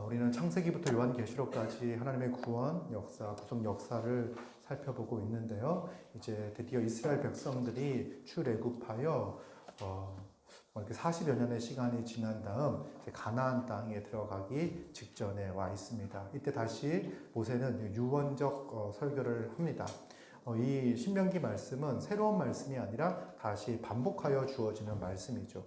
우리는 창세기부터 요한계시록까지 하나님의 구원 역사, 구속 역사를 살펴보고 있는데요. 이제 드디어 이스라엘 백성들이 출애굽하여 이렇게 40여 년의 시간이 지난 다음 이제 가나안 땅에 들어가기 직전에 와 있습니다. 이때 다시 모세는 유언적 설교를 합니다. 이 신명기 말씀은 새로운 말씀이 아니라 다시 반복하여 주어지는 말씀이죠.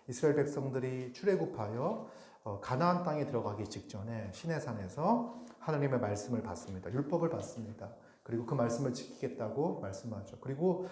이스라엘 백성들이 출애굽하여 가나안 땅에 들어가기 직전에 시내산에서 하나님의 말씀을 받습니다. 율법을 받습니다. 그리고 그 말씀을 지키겠다고 말씀하죠. 그리고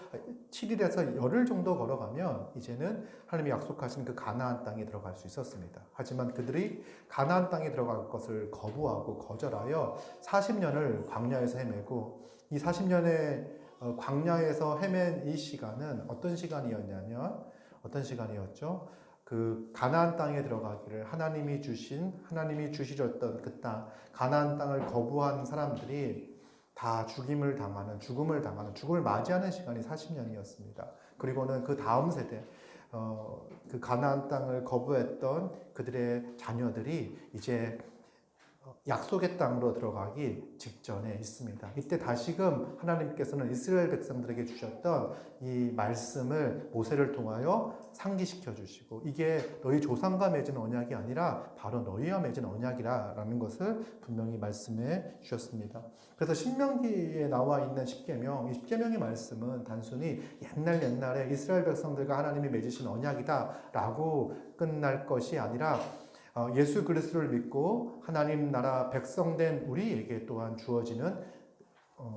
7일에서 열흘 정도 걸어가면 이제는 하나님이 약속하신 그 가나안 땅에 들어갈 수 있었습니다. 하지만 그들이 가나안 땅에 들어갈 것을 거부하고 거절하여 40년을 광야에서 헤매고, 이 40년의 광야에서 헤맨 이 시간은 어떤 시간이었냐면, 어떤 시간이었죠? 그 가나안 땅에 들어가기를 하나님이 주시렸던 그 땅, 가나안 땅을 거부한 사람들이 다 죽음을 맞이하는 시간이 40년이었습니다. 그리고는 그 다음 세대, 그 가나안 땅을 거부했던 그들의 자녀들이 이제 약속의 땅으로 들어가기 직전에 있습니다. 이때 다시금 하나님께서는 이스라엘 백성들에게 주셨던 이 말씀을 모세를 통하여 상기시켜 주시고, 이게 너희 조상과 맺은 언약이 아니라 바로 너희와 맺은 언약이라는 것을 분명히 말씀해 주셨습니다. 그래서 신명기에 나와 있는 십계명, 이 십계명의 말씀은 단순히 옛날에 이스라엘 백성들과 하나님이 맺으신 언약이다라고 끝날 것이 아니라 예수 그리스도를 믿고 하나님 나라 백성된 우리에게 또한 주어지는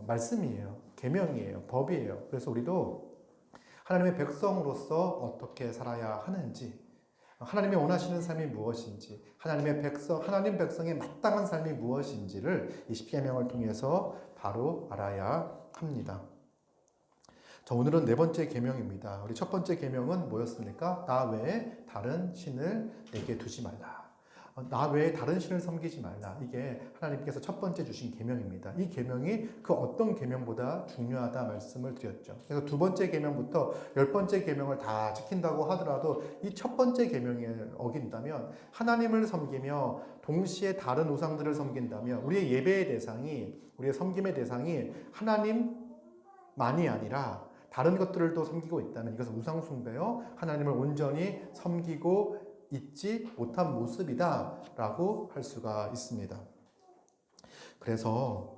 말씀이에요. 계명이에요. 법이에요. 그래서 우리도 하나님의 백성으로서 어떻게 살아야 하는지, 하나님이 원하시는 삶이 무엇인지, 하나님 백성의 마땅한 삶이 무엇인지를 이 십계명을 통해서 바로 알아야 합니다. 자, 오늘은 네 번째 계명입니다. 우리 첫 번째 계명은 뭐였습니까? 나 외에 다른 신을 내게 두지 말라. 나 외에 다른 신을 섬기지 말라. 이게 하나님께서 첫 번째 주신 계명입니다. 이 계명이 그 어떤 계명보다 중요하다 말씀을 드렸죠. 그래서 두 번째 계명부터 10번째 계명을 다 지킨다고 하더라도 이 첫 번째 계명을 어긴다면, 하나님을 섬기며 동시에 다른 우상들을 섬긴다면 우리의 예배의 대상이, 우리의 섬김의 대상이 하나님만이 아니라 다른 것들을 섬기고 있다면 이것은 우상 숭배요, 하나님을 온전히 섬기고 있지 못한 모습이다 라고 할 수가 있습니다. 그래서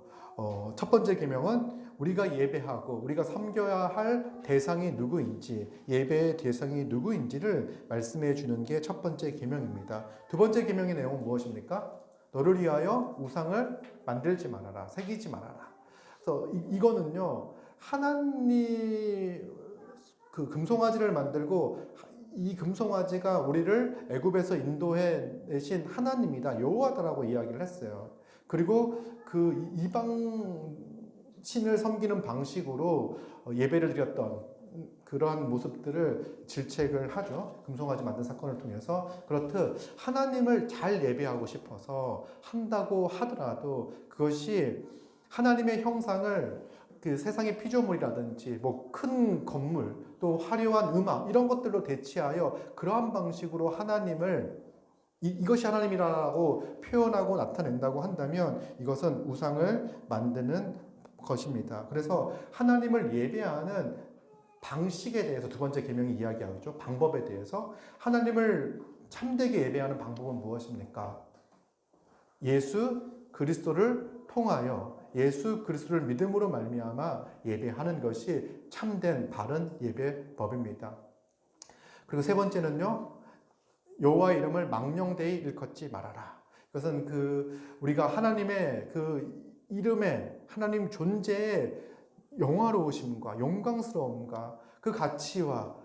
첫 번째 계명은 우리가 예배하고 우리가 섬겨야 할 대상이 누구인지, 예배의 대상이 누구인지를 말씀해 주는 게 첫 번째 계명입니다. 두 번째 계명의 내용은 무엇입니까? 너를 위하여 우상을 만들지 말아라, 새기지 말아라. 그래서 이거는요, 하나님 그 금송아지를 만들고 이 금송아지가 우리를 애굽에서 인도해 내신 하나님이다, 여호와다라고 이야기를 했어요. 그리고 그 이방 신을 섬기는 방식으로 예배를 드렸던 그러한 모습들을 질책을 하죠. 금송아지 만든 사건을 통해서. 그렇듯 하나님을 잘 예배하고 싶어서 한다고 하더라도 그것이 하나님의 형상을 그 세상의 피조물이라든지 큰 건물, 또 화려한 음악, 이런 것들로 대체하여 그러한 방식으로 하나님을 이것이 하나님이라고 표현하고 나타낸다고 한다면 이것은 우상을 만드는 것입니다. 그래서 하나님을 예배하는 방식에 대해서 두 번째 계명이 이야기하죠. 방법에 대해서 하나님을 참되게 예배하는 방법은 무엇입니까? 예수 그리스도를 통하여 예수 그리스도를 믿음으로 말미암아 예배하는 것이 참된 바른 예배법입니다. 그리고 세 번째는요, 여호와의 이름을 망령되이 일컫지 말아라. 이것은 우리가 하나님의 그 이름에, 하나님 존재의 영화로우심과 영광스러움과 그 가치와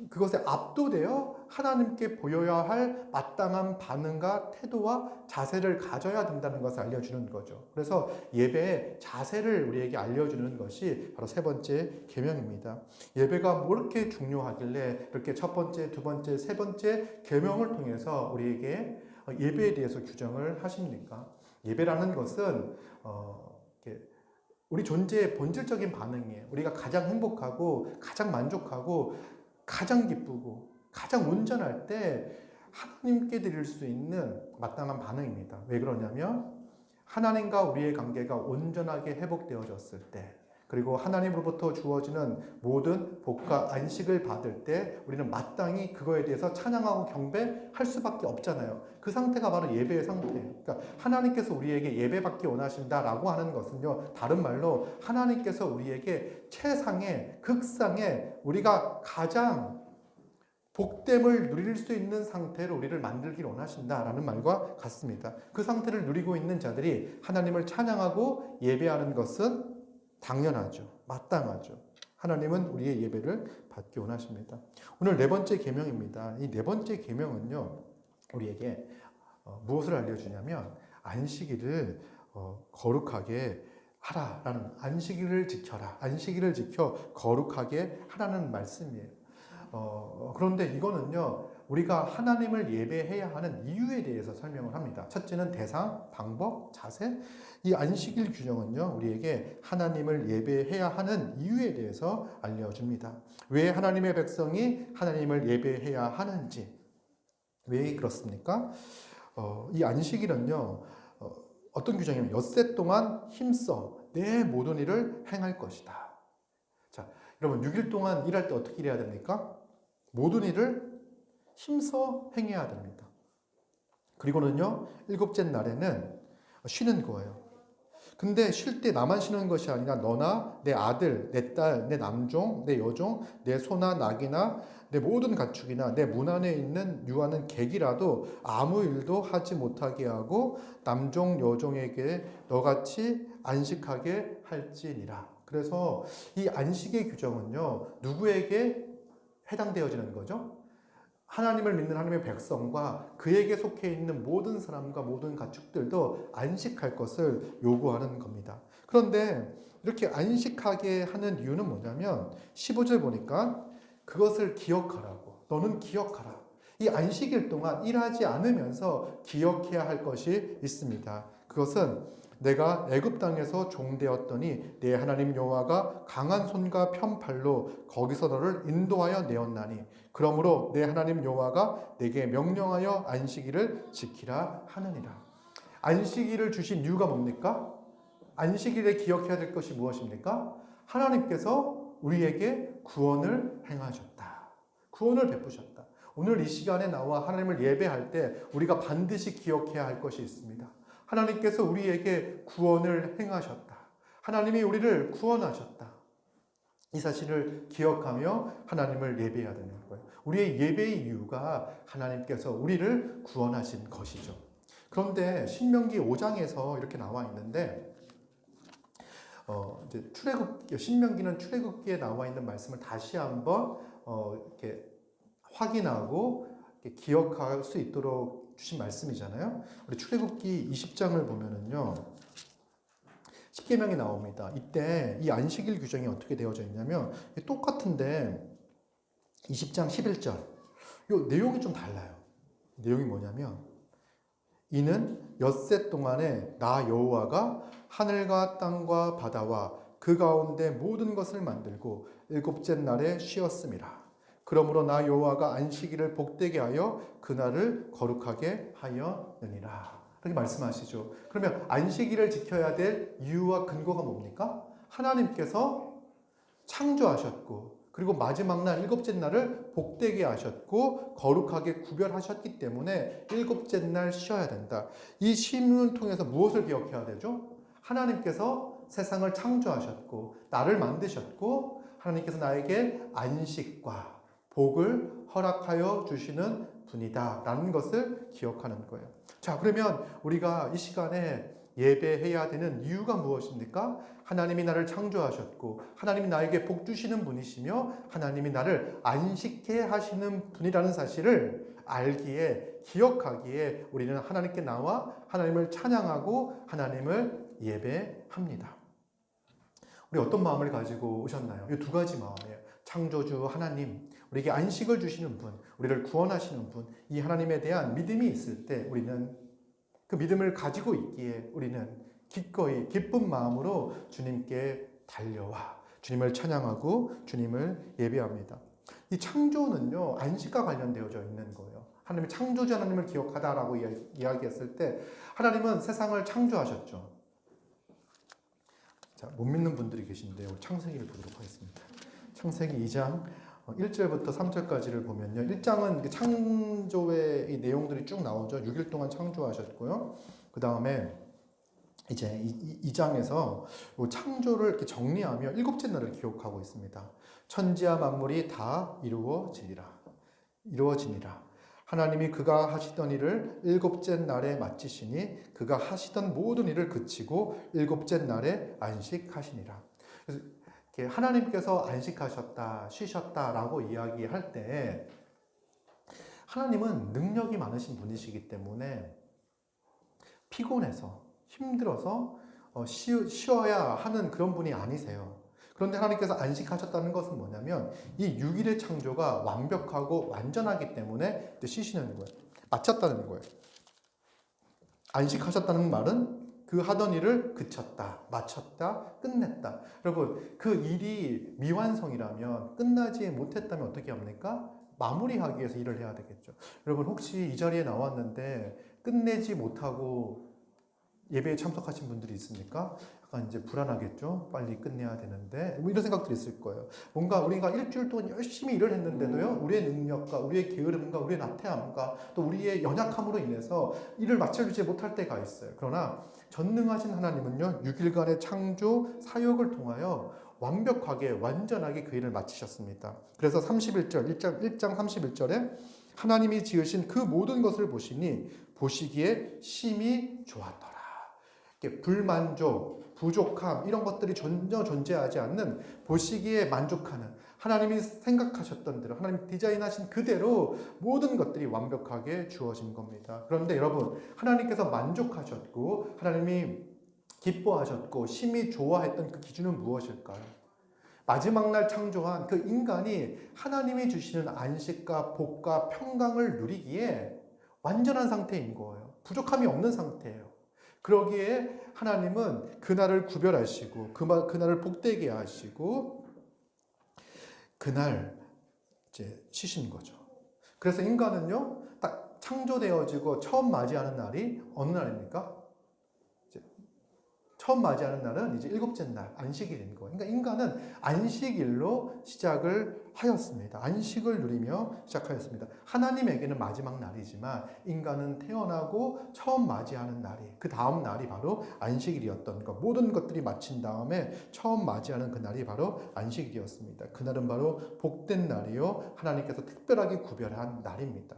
그것에 압도되어 하나님께 보여야 할 마땅한 반응과 태도와 자세를 가져야 된다는 것을 알려주는 거죠. 그래서 예배의 자세를 우리에게 알려주는 것이 바로 세 번째 계명입니다. 예배가 뭐 이렇게 중요하길래 이렇게 첫 번째, 두 번째, 세 번째 계명을 통해서 우리에게 예배에 대해서 규정을 하십니까? 예배라는 것은 우리 존재의 본질적인 반응이에요. 우리가 가장 행복하고 가장 만족하고 가장 기쁘고 가장 온전할 때 하나님께 드릴 수 있는 마땅한 반응입니다. 왜 그러냐면 하나님과 우리의 관계가 온전하게 회복되어졌을 때, 그리고 하나님으로부터 주어지는 모든 복과 안식을 받을 때 우리는 마땅히 그거에 대해서 찬양하고 경배할 수밖에 없잖아요. 그 상태가 바로 예배의 상태예요. 그러니까 하나님께서 우리에게 예배받기 원하신다라고 하는 것은요, 다른 말로 하나님께서 우리에게 최상의 극상의 우리가 가장 복됨을 누릴 수 있는 상태로 우리를 만들길 원하신다라는 말과 같습니다. 그 상태를 누리고 있는 자들이 하나님을 찬양하고 예배하는 것은 당연하죠. 마땅하죠. 하나님은 우리의 예배를 받기 원하십니다. 오늘 네 번째 계명입니다. 이 네 번째 계명은요, 우리에게 무엇을 알려주냐면 안식일을 거룩하게 하라라는, 안식일을 지켜라, 안식일을 지켜 거룩하게 하라는 말씀이에요. 그런데 이거는요, 우리가 하나님을 예배해야 하는 이유에 대해서 설명을 합니다. 첫째는 대상, 방법, 자세. 이 안식일 규정은요, 우리에게 하나님을 예배해야 하는 이유에 대해서 알려줍니다. 왜 하나님의 백성이 하나님을 예배해야 하는지, 왜 그렇습니까? 이 안식일은요, 어떤 규정이냐면 엿새 동안 힘써 내 모든 일을 행할 것이다. 자, 여러분 6일 동안 일할 때 어떻게 일해야 됩니까? 모든 일을 힘써 행해야 됩니다. 그리고는요, 일곱째 날에는 쉬는 거예요. 근데 쉴 때 나만 쉬는 것이 아니라 너나 내 아들, 내 딸, 내 남종, 내 여종, 내 소나 낙이나 내 모든 가축이나 내 문 안에 있는 유하는 객이라도 아무 일도 하지 못하게 하고 남종, 여종에게 너같이 안식하게 할지니라. 그래서 이 안식의 규정은요, 누구에게 해당되어지는 거죠? 하나님을 믿는 하나님의 백성과 그에게 속해 있는 모든 사람과 모든 가축들도 안식할 것을 요구하는 겁니다. 그런데 이렇게 안식하게 하는 이유는 뭐냐면 15절 보니까 그것을 기억하라고, 너는 기억하라. 이 안식일 동안 일하지 않으면서 기억해야 할 것이 있습니다. 그것은 내가 애굽 땅에서 종되었더니 내 하나님 여호와가 강한 손과 편팔로 거기서 너를 인도하여 내었나니 그러므로 내 하나님 여호와가 내게 명령하여 안식일을 지키라 하느니라. 안식일을 주신 이유가 뭡니까? 안식일에 기억해야 될 것이 무엇입니까? 하나님께서 우리에게 구원을 행하셨다. 구원을 베푸셨다. 오늘 이 시간에 나와 하나님을 예배할 때 우리가 반드시 기억해야 할 것이 있습니다. 하나님께서 우리에게 구원을 행하셨다. 하나님이 우리를 구원하셨다. 이 사실을 기억하며 하나님을 예배해야 되는 거예요. 우리의 예배의 이유가 하나님께서 우리를 구원하신 것이죠. 그런데 신명기 5장에서 이렇게 나와 있는데, 이제 신명기는 출애굽기에 나와 있는 말씀을 다시 한번 이렇게 확인하고 이렇게 기억할 수 있도록 주신 말씀이잖아요. 우리 출애굽기 20장을 보면은요, 10계명이 나옵니다. 이때 이 안식일 규정이 어떻게 되어져 있냐면 똑같은데 20장 11절 이 내용이 좀 달라요. 내용이 뭐냐면 이는 엿새 동안에 나 여호와가 하늘과 땅과 바다와 그 가운데 모든 것을 만들고 일곱째 날에 쉬었음이라. 그러므로 나 여호와가 안식일을 복되게 하여 그날을 거룩하게 하였느니라. 이렇게 말씀하시죠. 그러면 안식일을 지켜야 될 이유와 근거가 뭡니까? 하나님께서 창조하셨고 그리고 마지막 날 일곱째 날을 복되게 하셨고 거룩하게 구별하셨기 때문에 일곱째 날 쉬어야 된다. 이 쉼을 통해서 무엇을 기억해야 되죠? 하나님께서 세상을 창조하셨고 나를 만드셨고 하나님께서 나에게 안식과 복을 허락하여 주시는 분이다 라는 것을 기억하는 거예요. 자, 그러면 우리가 이 시간에 예배해야 되는 이유가 무엇입니까? 하나님이 나를 창조하셨고 하나님이 나에게 복 주시는 분이시며 하나님이 나를 안식해 하시는 분이라는 사실을 알기에, 기억하기에 우리는 하나님께 나와 하나님을 찬양하고 하나님을 예배합니다. 우리 어떤 마음을 가지고 오셨나요? 이 두 가지 마음이에요. 창조주 하나님, 우리에게 안식을 주시는 분, 우리를 구원하시는 분, 이 하나님에 대한 믿음이 있을 때 우리는 그 믿음을 가지고 있기에 우리는 기꺼이 기쁜 마음으로 주님께 달려와 주님을 찬양하고 주님을 예배합니다. 이 창조는요, 안식과 관련되어져 있는 거예요. 하나님이 창조주 하나님을 기억하다라고 이야기했을 때 하나님은 세상을 창조하셨죠. 자, 못 믿는 분들이 계신데 우리 창세기를 보도록 하겠습니다. 창세기 2장 1절부터 3절까지를 보면요. 1장은 창조의 이 내용들이 쭉 나오죠. 6일 동안 창조하셨고요. 그 다음에 이제 2장에서 창조를 이렇게 정리하며 일곱째 날을 기록하고 있습니다. 천지와 만물이 다 이루어지니라. 하나님이 그가 하시던 일을 일곱째 날에 마치시니 그가 하시던 모든 일을 그치고 일곱째 날에 안식하시니라. 그래서 하나님께서 안식하셨다, 쉬셨다라고 이야기할 때 하나님은 능력이 많으신 분이시기 때문에 피곤해서 힘들어서 쉬어야 하는 그런 분이 아니세요. 그런데 하나님께서 안식하셨다는 것은 뭐냐면 이 6일의 창조가 완벽하고 완전하기 때문에 쉬시는 거예요. 마쳤다는 거예요. 안식하셨다는 말은 그 하던 일을 그쳤다, 마쳤다, 끝냈다. 여러분, 그 일이 미완성이라면, 끝나지 못했다면 어떻게 합니까? 마무리하기 위해서 일을 해야 되겠죠. 여러분, 혹시 이 자리에 나왔는데 끝내지 못하고 예배에 참석하신 분들이 있습니까? 약간 이제 불안하겠죠? 빨리 끝내야 되는데. 뭐 이런 생각들이 있을 거예요. 뭔가 우리가 일주일 동안 열심히 일을 했는데도요, 우리의 능력과 우리의 게으름과 우리의 나태함과 또 우리의 연약함으로 인해서 일을 마쳐주지 못할 때가 있어요. 그러나 전능하신 하나님은요, 6일간의 창조 사역을 통하여 완벽하게, 완전하게 그 일을 마치셨습니다. 그래서 31절, 1장 31절에 하나님이 지으신 그 모든 것을 보시니 보시기에 심히 좋았더라. 불만족, 부족함 이런 것들이 전혀 존재하지 않는 보시기에 만족하는 하나님이 생각하셨던 대로 하나님 디자인하신 그대로 모든 것들이 완벽하게 주어진 겁니다. 그런데 여러분, 하나님께서 만족하셨고 하나님이 기뻐하셨고 심히 좋아했던 그 기준은 무엇일까요? 마지막 날 창조한 그 인간이 하나님이 주시는 안식과 복과 평강을 누리기에 완전한 상태인 거예요. 부족함이 없는 상태예요. 그러기에 하나님은 그날을 구별하시고 그날을 복되게 하시고 그날 이제 쉬신 거죠. 그래서 인간은요, 딱 창조되어지고 처음 맞이하는 날이 어느 날입니까? 처음 맞이하는 날은 이제 일곱째 날, 안식일인 거예요. 그러니까 인간은 안식일로 시작을 하였습니다. 안식을 누리며 시작하였습니다. 하나님에게는 마지막 날이지만 인간은 태어나고 처음 맞이하는 날이, 그 다음 날이 바로 안식일이었던 것. 모든 것들이 마친 다음에 처음 맞이하는 그 날이 바로 안식일이었습니다. 그날은 바로 복된 날이요, 하나님께서 특별하게 구별한 날입니다.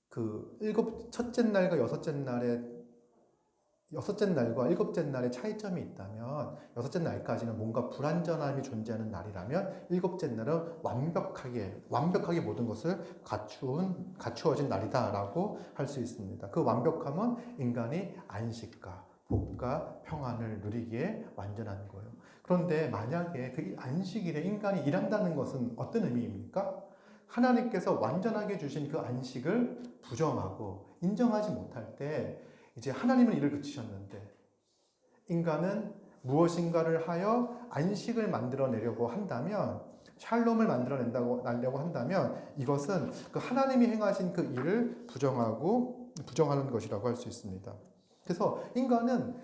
그 첫째 날과 여섯째 날과 일곱째 날의 차이점이 있다면 여섯째 날까지는 뭔가 불완전함이 존재하는 날이라면 일곱째 날은 완벽하게 모든 것을 갖추어진 날이다라고 할 수 있습니다. 그 완벽함은 인간이 안식과 복과 평안을 누리기에 완전한 거예요. 그런데 만약에 그 안식일에 인간이 일한다는 것은 어떤 의미입니까? 하나님께서 완전하게 주신 그 안식을 부정하고 인정하지 못할 때 이제 하나님은 일을 그치셨는데 인간은 무엇인가를 하여 안식을 만들어내려고 한다면, 샬롬을 만들어내려고 한다면 이것은 그 하나님이 행하신 그 일을 부정하는 것이라고 할 수 있습니다. 그래서 인간은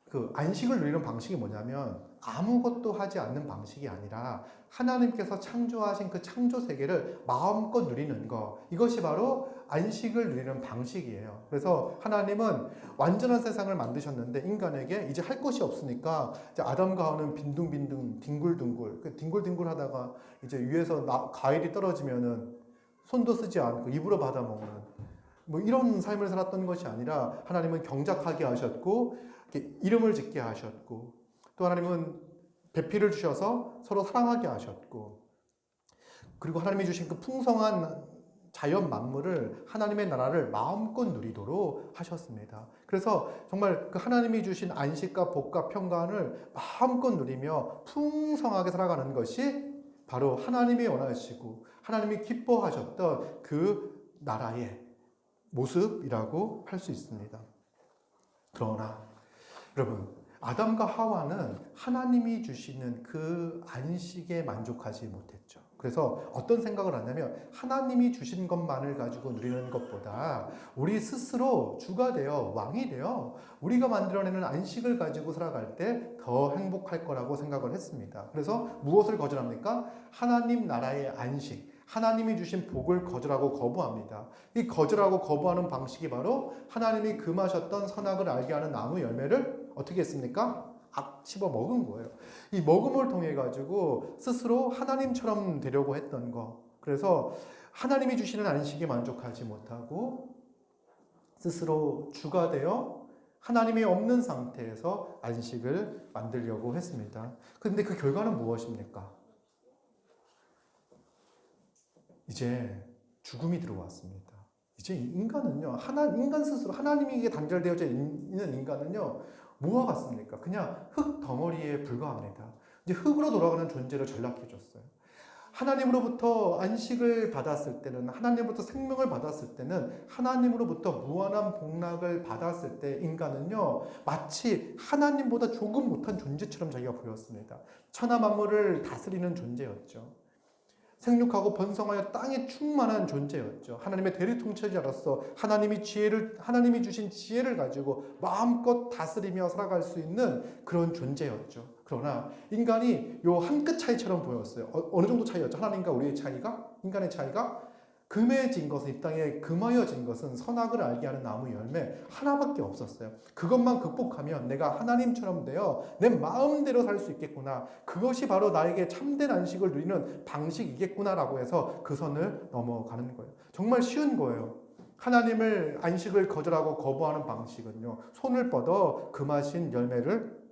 그 안식을 누리는 방식이 뭐냐면 아무것도 하지 않는 방식이 아니라 하나님께서 창조하신 그 창조 세계를 마음껏 누리는 것, 이것이 바로 안식을 누리는 방식이에요. 그래서 하나님은 완전한 세상을 만드셨는데 인간에게 이제 할 것이 없으니까 이제 아담과 하와는 빈둥빈둥 뒹굴뒹굴 하다가 이제 위에서 과일이 떨어지면은 손도 쓰지 않고 입으로 받아먹는 뭐 이런 삶을 살았던 것이 아니라 하나님은 경작하게 하셨고 이름을 짓게 하셨고 또 하나님은 배필을 주셔서 서로 사랑하게 하셨고 그리고 하나님이 주신 그 풍성한 자연 만물을 하나님의 나라를 마음껏 누리도록 하셨습니다. 그래서 정말 그 하나님이 주신 안식과 복과 평강을 마음껏 누리며 풍성하게 살아가는 것이 바로 하나님이 원하시고 하나님이 기뻐하셨던 그 나라의 모습이라고 할 수 있습니다. 그러나 여러분, 아담과 하와는 하나님이 주시는 그 안식에 만족하지 못했죠. 그래서 어떤 생각을 하냐면 하나님이 주신 것만을 가지고 누리는 것보다 우리 스스로 주가 되어 왕이 되어 우리가 만들어내는 안식을 가지고 살아갈 때 더 행복할 거라고 생각을 했습니다. 그래서 무엇을 거절합니까? 하나님 나라의 안식, 하나님이 주신 복을 거절하고 거부합니다. 이 거절하고 거부하는 방식이 바로 하나님이 금하셨던 선악을 알게 하는 나무 열매를 어떻게 했습니까? 씹어 먹은 거예요. 이 먹음을 통해 가지고 스스로 하나님처럼 되려고 했던 거. 그래서 하나님이 주시는 안식에 만족하지 못하고 스스로 주가 되어 하나님이 없는 상태에서 안식을 만들려고 했습니다. 그런데 그 결과는 무엇입니까? 이제 죽음이 들어왔습니다. 이제 인간은요, 인간 스스로 하나님에게 단절되어져 있는 인간은요, 뭐와 같습니까? 그냥 흙 덩어리에 불과합니다. 이제 흙으로 돌아가는 존재로 전락해졌어요. 하나님으로부터 안식을 받았을 때는, 하나님으로부터 생명을 받았을 때는, 하나님으로부터 무한한 복락을 받았을 때 인간은요, 마치 하나님보다 조금 못한 존재처럼 자기가 보였습니다. 천하 만물을 다스리는 존재였죠. 생육하고 번성하여 땅에 충만한 존재였죠. 하나님의 대리 통치자로서 하나님이 주신 지혜를 가지고 마음껏 다스리며 살아갈 수 있는 그런 존재였죠. 그러나 인간이 요 한 끗 차이처럼 보였어요. 어느 정도 차이였죠? 하나님과 우리의 차이가? 인간의 차이가? 금해진 것은, 이 땅에 금하여진 것은 선악을 알게 하는 나무 열매 하나밖에 없었어요. 그것만 극복하면 내가 하나님처럼 되어 내 마음대로 살 수 있겠구나. 그것이 바로 나에게 참된 안식을 누리는 방식이겠구나라고 해서 그 선을 넘어가는 거예요. 정말 쉬운 거예요. 하나님을 안식을 거절하고 거부하는 방식은요, 손을 뻗어 금하신 열매를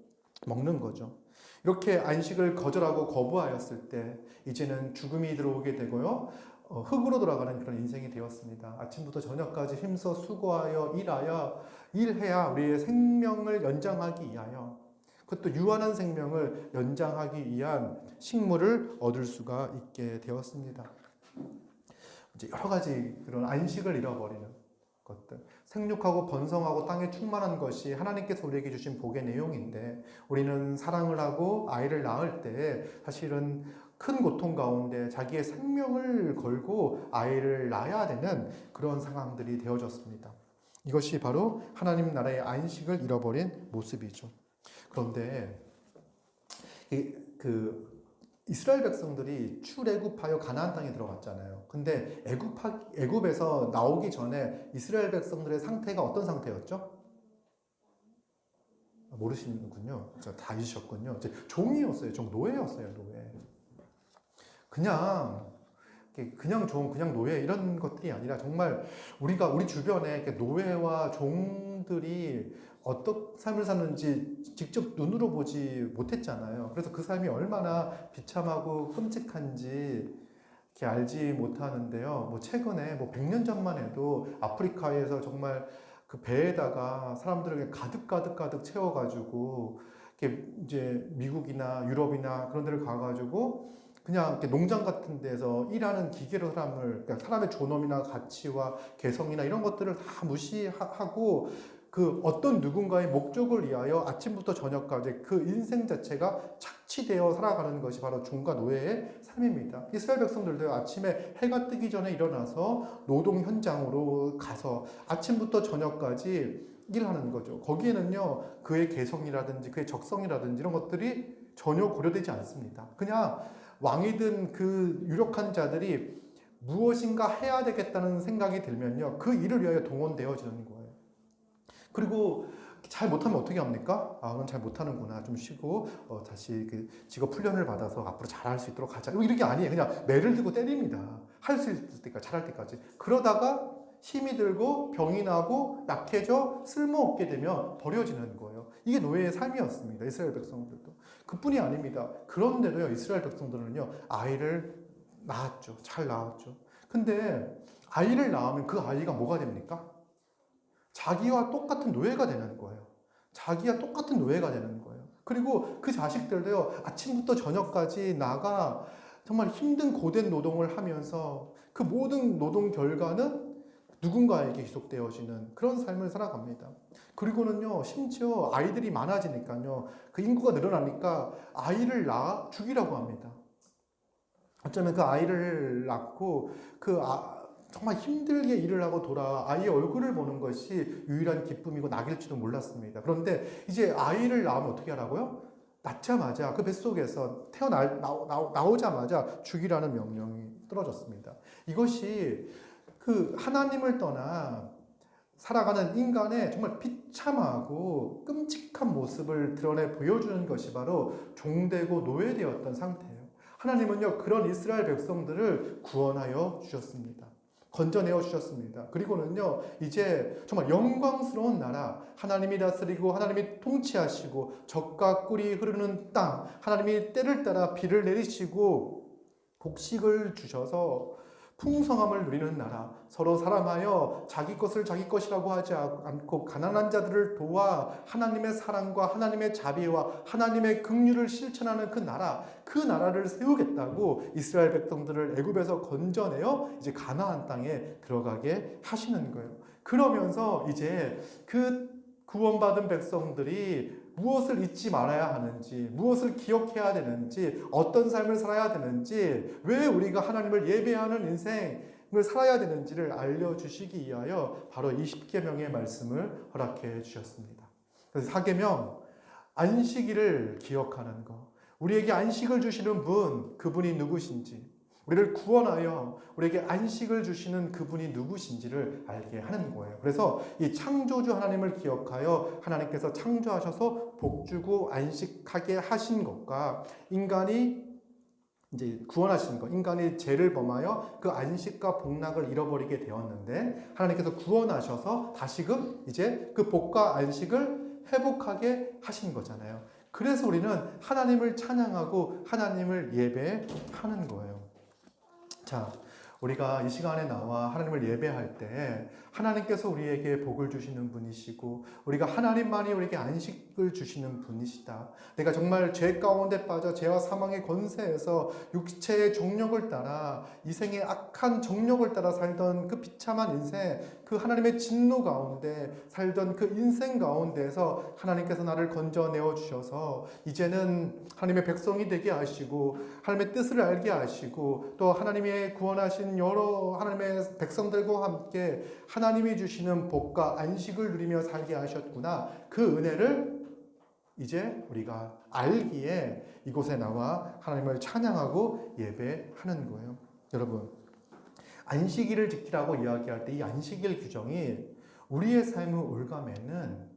먹는 거죠. 이렇게 안식을 거절하고 거부하였을 때 이제는 죽음이 들어오게 되고요, 흙으로 돌아가는 그런 인생이 되었습니다. 아침부터 저녁까지 힘써 수고하여 일해야 우리의 생명을 연장하기 위하여, 그것도 유한한 생명을 연장하기 위한 식물을 얻을 수가 있게 되었습니다. 이제 여러 가지 그런 안식을 잃어버리는 것들, 생육하고 번성하고 땅에 충만한 것이 하나님께서 우리에게 주신 복의 내용인데, 우리는 사랑을 하고 아이를 낳을 때 사실은 큰 고통 가운데 자기의 생명을 걸고 아이를 낳아야 되는 그런 상황들이 되어졌습니다. 이것이 바로 하나님 나라의 안식을 잃어버린 모습이죠. 그런데 이스라엘 백성들이 출애굽하여 가나안 땅에 들어갔잖아요. 근데 애굽에서 나오기 전에 이스라엘 백성들의 상태가 어떤 상태였죠? 모르시는군요. 다 잊으셨군요. 종이었어요. 노예였어요. 노예. 그냥 노예 이런 것들이 아니라 정말 우리 주변에 노예와 종들이 어떤 삶을 사는지 직접 눈으로 보지 못했잖아요. 그래서 그 삶이 얼마나 비참하고 끔찍한지 이렇게 알지 못하는데요. 최근에 100년 전만 해도 아프리카에서 정말 그 배에다가 사람들을 가득 채워가지고 이렇게 이제 미국이나 유럽이나 그런 데를 가가지고 그냥 이렇게 농장 같은 데서 일하는 기계로 그러니까 사람의 존엄이나 가치와 개성이나 이런 것들을 다 무시하고 그 어떤 누군가의 목적을 위하여 아침부터 저녁까지 그 인생 자체가 착취되어 살아가는 것이 바로 종과 노예의 삶입니다. 이스라엘 백성들도 아침에 해가 뜨기 전에 일어나서 노동 현장으로 가서 아침부터 저녁까지 일하는 거죠. 거기에는요, 그의 개성이라든지 그의 적성이라든지 이런 것들이 전혀 고려되지 않습니다. 그냥 왕이든 그 유력한 자들이 무엇인가 해야 되겠다는 생각이 들면요, 그 일을 위하여 동원되어지는 거예요. 그리고 잘 못하면 어떻게 합니까? 넌 잘 못하는구나. 좀 쉬고 다시 그 직업 훈련을 받아서 앞으로 잘할 수 있도록 하자. 이런 게 아니에요. 그냥 매를 들고 때립니다. 할 수 있을 때까지, 잘할 때까지. 그러다가 힘이 들고 병이 나고 약해져 쓸모없게 되면 버려지는 거예요. 이게 노예의 삶이었습니다. 이스라엘 백성들도. 그뿐이 아닙니다. 그런데도요, 이스라엘 백성들은요, 아이를 낳았죠. 잘 낳았죠. 근데 아이를 낳으면 그 아이가 뭐가 됩니까? 자기와 똑같은 노예가 되는 거예요. 자기와 똑같은 노예가 되는 거예요. 그리고 그 자식들도요, 아침부터 저녁까지 정말 힘든 고된 노동을 하면서 그 모든 노동 결과는 누군가에게 기속되어지는 그런 삶을 살아갑니다. 그리고는요, 심지어 아이들이 많아지니까요, 그 인구가 늘어나니까 아이를 낳아 죽이라고 합니다. 어쩌면 그 아이를 낳고 정말 힘들게 일을 하고 돌아 아이의 얼굴을 보는 것이 유일한 기쁨이고 낙일지도 몰랐습니다. 그런데 이제 아이를 낳으면 어떻게 하라고요? 낳자마자 그 뱃속에서 나오자마자 죽이라는 명령이 떨어졌습니다. 이것이 그 하나님을 떠나 살아가는 인간의 정말 비참하고 끔찍한 모습을 드러내 보여주는 것이 바로 종되고 노예되었던 상태예요. 하나님은요, 그런 이스라엘 백성들을 구원하여 주셨습니다. 건져내어 주셨습니다. 그리고는요, 이제 정말 영광스러운 나라, 하나님이 다스리고 하나님이 통치하시고 젖과 꿀이 흐르는 땅, 하나님이 때를 따라 비를 내리시고 곡식을 주셔서 풍성함을 누리는 나라, 서로 사랑하여 자기 것을 자기 것이라고 하지 않고 가난한 자들을 도와 하나님의 사랑과 하나님의 자비와 하나님의 긍휼을 실천하는 그 나라를 세우겠다고 이스라엘 백성들을 애굽에서 건져내어 이제 가나안 땅에 들어가게 하시는 거예요. 그러면서 이제 그 구원받은 백성들이 무엇을 잊지 말아야 하는지, 무엇을 기억해야 되는지, 어떤 삶을 살아야 되는지, 왜 우리가 하나님을 예배하는 인생을 살아야 되는지를 알려주시기 위하여 바로 이 10계명의 말씀을 허락해 주셨습니다. 그래서 4계명, 안식일을 기억하는 것. 우리에게 안식을 주시는 분, 그분이 누구신지, 우리를 구원하여 우리에게 안식을 주시는 그분이 누구신지를 알게 하는 거예요. 그래서 이 창조주 하나님을 기억하여 하나님께서 창조하셔서 복주고 안식하게 하신 것과 인간이 이제 구원하신 것, 인간이 죄를 범하여 그 안식과 복락을 잃어버리게 되었는데 하나님께서 구원하셔서 다시금 이제 그 복과 안식을 회복하게 하신 거잖아요. 그래서 우리는 하나님을 찬양하고 하나님을 예배하는 거예요. 자, 우리가 이 시간에 나와 하나님을 예배할 때 하나님께서 우리에게 복을 주시는 분이시고 우리가 하나님만이 우리에게 안식을 주시는 분이시다. 내가 정말 죄 가운데 빠져 죄와 사망의 권세에서 육체의 정욕을 따라 이생의 악한 정욕을 따라 살던 그 비참한 인생, 그 하나님의 진노 가운데 살던 그 인생 가운데에서 하나님께서 나를 건져내어 주셔서 이제는 하나님의 백성이 되게 하시고 하나님의 뜻을 알게 하시고 또 하나님의 구원하신 여러 하나님의 백성들과 함께 하나님이 주시는 복과 안식을 누리며 살게 하셨구나. 그 은혜를 이제 우리가 알기에 이곳에 나와 하나님을 찬양하고 예배하는 거예요. 여러분, 안식일을 지키라고 이야기할 때 이 안식일 규정이 우리의 삶을 올가매는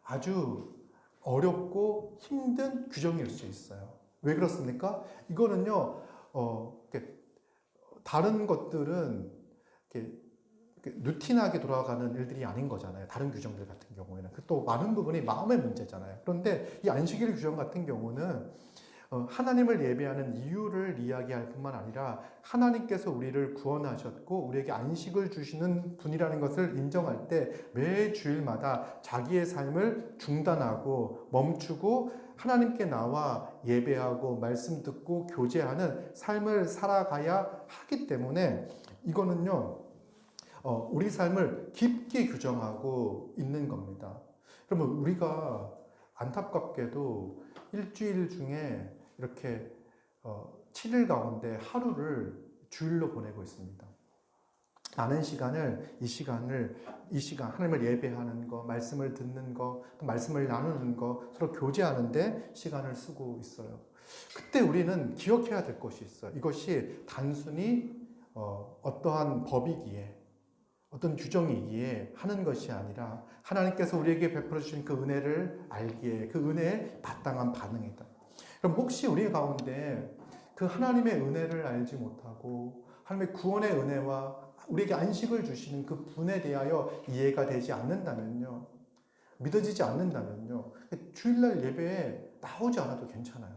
아주 어렵고 힘든 규정일 수 있어요. 왜 그렇습니까? 이거는요, 다른 것들은 루틴하게 돌아가는 일들이 아닌 거잖아요. 다른 규정들 같은 경우에는. 또 많은 부분이 마음의 문제잖아요. 그런데 이 안식일 규정 같은 경우는 하나님을 예배하는 이유를 이야기할 뿐만 아니라 하나님께서 우리를 구원하셨고 우리에게 안식을 주시는 분이라는 것을 인정할 때 매 주일마다 자기의 삶을 중단하고 멈추고 하나님께 나와 예배하고 말씀 듣고 교제하는 삶을 살아가야 하기 때문에 이거는요, 우리 삶을 깊게 규정하고 있는 겁니다. 그러면 우리가 안타깝게도 일주일 중에 이렇게 7일 가운데 하루를 주일로 보내고 있습니다. 많은 시간을 이 시간 하나님을 예배하는 거, 말씀을 듣는 거, 또 말씀을 나누는 거, 서로 교제하는데 시간을 쓰고 있어요. 그때 우리는 기억해야 될 것이 있어요. 이것이 단순히 어떠한 법이기에 어떤 규정이기에 하는 것이 아니라 하나님께서 우리에게 베풀어 주신 그 은혜를 알기에 그 은혜에 마땅한 반응이다. 그럼 혹시 우리 가운데 그 하나님의 은혜를 알지 못하고 하나님의 구원의 은혜와 우리에게 안식을 주시는 그 분에 대하여 이해가 되지 않는다면요, 믿어지지 않는다면요, 주일날 예배에 나오지 않아도 괜찮아요.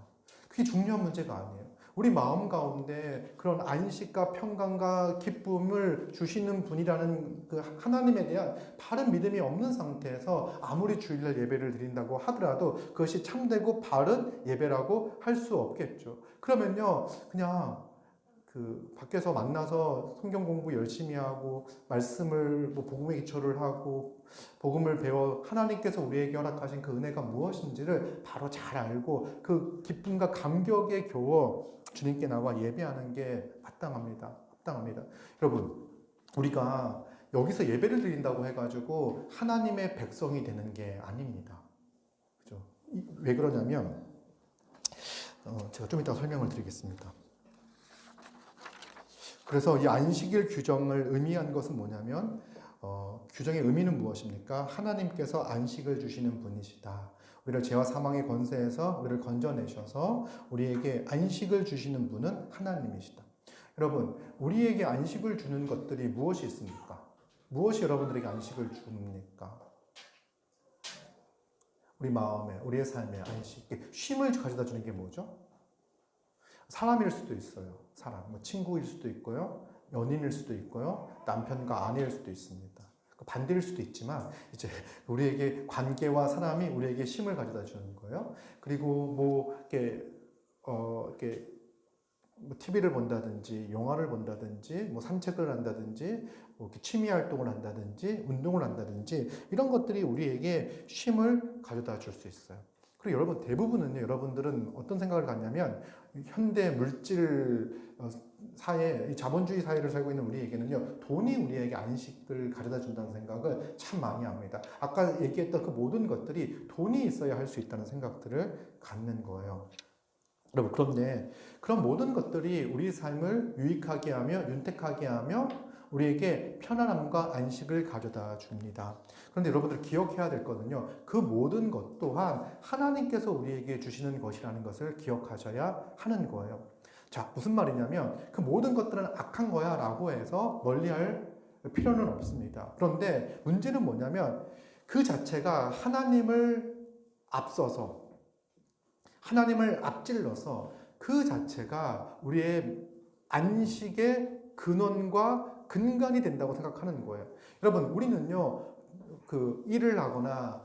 그게 중요한 문제가 아니에요. 우리 마음 가운데 그런 안식과 평강과 기쁨을 주시는 분이라는 그 하나님에 대한 바른 믿음이 없는 상태에서 아무리 주일날 예배를 드린다고 하더라도 그것이 참되고 바른 예배라고 할 수 없겠죠. 그러면요, 그냥 그 밖에서 만나서 성경 공부 열심히 하고 말씀을 복음의 기초를 하고 복음을 배워 하나님께서 우리에게 허락하신 그 은혜가 무엇인지를 바로 잘 알고 그 기쁨과 감격에 겨워 주님께 나와 예배하는 게 마땅합니다. 마땅합니다. 여러분, 우리가 여기서 예배를 드린다고 해가지고 하나님의 백성이 되는 게 아닙니다. 그죠? 왜 그러냐면 제가 좀 이따 설명을 드리겠습니다. 그래서 이 안식일 규정을 의미한 것은 뭐냐면 규정의 의미는 무엇입니까? 하나님께서 안식을 주시는 분이시다. 우리를 죄와 사망의 권세에서 우리를 건져내셔서 우리에게 안식을 주시는 분은 하나님이시다. 여러분, 우리에게 안식을 주는 것들이 무엇이 있습니까? 무엇이 여러분들에게 안식을 줍니까? 우리 마음에, 우리의 삶에 안식, 쉼을 가져다 주는 게 뭐죠? 사람일 수도 있어요. 사람, 친구일 수도 있고요, 연인일 수도 있고요, 남편과 아내일 수도 있습니다. 반대일 수도 있지만 이제 우리에게 관계와 사람이 우리에게 쉼을 가져다 주는 거예요. 그리고 이렇게 TV를 본다든지 영화를 본다든지 산책을 한다든지 취미 활동을 한다든지 운동을 한다든지 이런 것들이 우리에게 쉼을 가져다 줄 수 있어요. 그리고 여러분 대부분은요, 여러분들은 어떤 생각을 갖냐면 현대 물질 사회, 자본주의 사회를 살고 있는 우리에게는요, 돈이 우리에게 안식을 가져다 준다는 생각을 참 많이 합니다. 아까 얘기했던 그 모든 것들이 돈이 있어야 할 수 있다는 생각들을 갖는 거예요. 여러분, 그런데 그런 모든 것들이 우리 삶을 유익하게 하며 윤택하게 하며 우리에게 편안함과 안식을 가져다 줍니다. 그런데 여러분들 기억해야 될 거는요, 그 모든 것 또한 하나님께서 우리에게 주시는 것이라는 것을 기억하셔야 하는 거예요. 자, 무슨 말이냐면 그 모든 것들은 악한 거야 라고 해서 멀리할 필요는 없습니다. 그런데 문제는 뭐냐면 그 자체가 하나님을 앞서서, 하나님을 앞질러서 그 자체가 우리의 안식의 근원과 근간이 된다고 생각하는 거예요. 여러분, 우리는요, 일을 하거나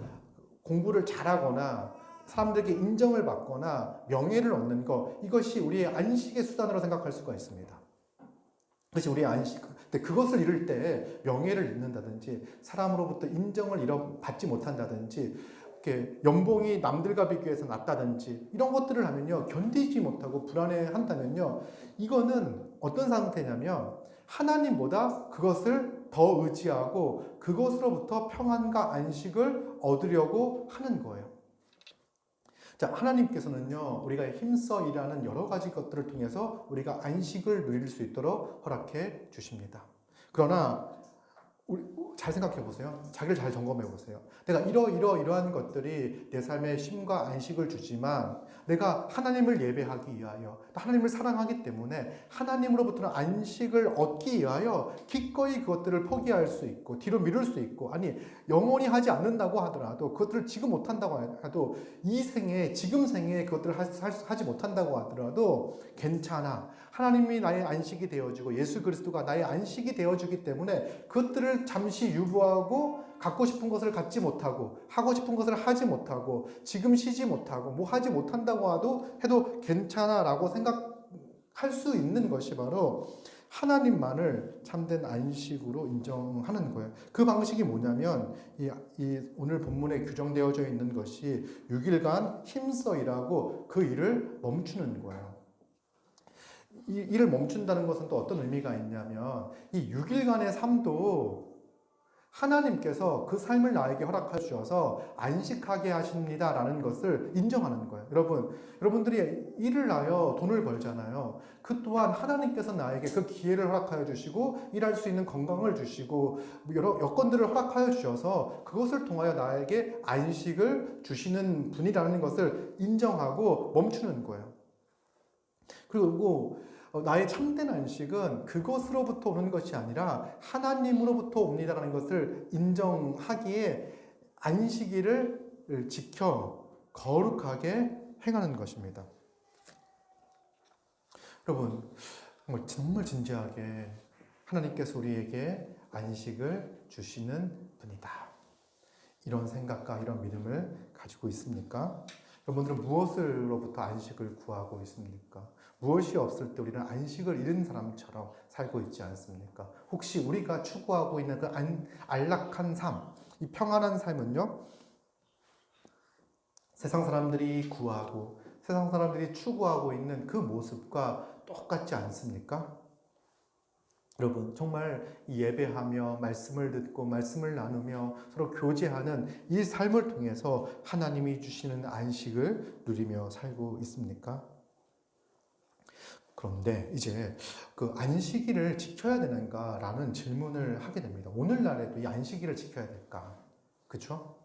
공부를 잘하거나 사람들에게 인정을 받거나 명예를 얻는 것, 이것이 우리의 안식의 수단으로 생각할 수가 있습니다. 그것이 우리의 안식. 근데 그것을 잃을 때 명예를 잃는다든지 사람으로부터 인정을 받지 못한다든지 이렇게 연봉이 남들과 비교해서 낮다든지 이런 것들을 하면요, 견디지 못하고 불안해한다면요, 이거는 어떤 상태냐면 하나님보다 그것을 더 의지하고 그것으로부터 평안과 안식을 얻으려고 하는 거예요. 자, 하나님께서는요, 우리가 힘써 일하는 여러 가지 것들을 통해서 우리가 안식을 누릴 수 있도록 허락해 주십니다. 그러나 잘 생각해 보세요. 자기를 잘 점검해 보세요. 내가 이러한 것들이 내 삶에 쉼과 안식을 주지만 내가 하나님을 예배하기 위하여, 하나님을 사랑하기 때문에 하나님으로부터는 안식을 얻기 위하여 기꺼이 그것들을 포기할 수 있고 뒤로 미룰 수 있고, 아니 영원히 하지 않는다고 하더라도, 그것들을 지금 못한다고 하도, 이 생에, 지금 생에 그것들을 하지 못한다고 하더라도 괜찮아. 하나님이 나의 안식이 되어주고 예수 그리스도가 나의 안식이 되어주기 때문에 그것들을 잠시 유보하고 갖고 싶은 것을 갖지 못하고 하고 싶은 것을 하지 못하고 지금 쉬지 못하고 하지 못한다고 해도 괜찮아 라고 생각할 수 있는 것이 바로 하나님만을 참된 안식으로 인정하는 거예요. 그 방식이 뭐냐면 이 오늘 본문에 규정되어져 있는 것이 6일간 힘써 일하고 그 일을 멈추는 거예요. 이 일을 멈춘다는 것은 또 어떤 의미가 있냐면 이 6일간의 삶도 하나님께서 그 삶을 나에게 허락해 주셔서 안식하게 하십니다라는 것을 인정하는 거예요. 여러분들이 일을 하여 돈을 벌잖아요. 그 또한 하나님께서 나에게 그 기회를 허락하여 주시고 일할 수 있는 건강을 주시고 여러 여건들을 허락하여 주셔서 그것을 통하여 나에게 안식을 주시는 분이라는 것을 인정하고 멈추는 거예요. 그리고 나의 참된 안식은 그것으로부터 오는 것이 아니라 하나님으로부터 옵니다라는 것을 인정하기에 안식일을 지켜 거룩하게 행하는 것입니다. 여러분, 정말 진지하게 하나님께서 우리에게 안식을 주시는 분이다, 이런 생각과 이런 믿음을 가지고 있습니까? 여러분들은 무엇으로부터 안식을 구하고 있습니까? 무엇이 없을 때 우리는 안식을 잃은 사람처럼 살고 있지 않습니까? 혹시 우리가 추구하고 있는 그 안락한 삶, 이 평안한 삶은요, 세상 사람들이 구하고 세상 사람들이 추구하고 있는 그 모습과 똑같지 않습니까? 여러분, 정말 예배하며 말씀을 듣고 말씀을 나누며 서로 교제하는 이 삶을 통해서 하나님이 주시는 안식을 누리며 살고 있습니까? 그런데 이제 그 안식일을 지켜야 되는가라는 질문을 하게 됩니다. 오늘날에도 이 안식일을 지켜야 될까? 그렇죠?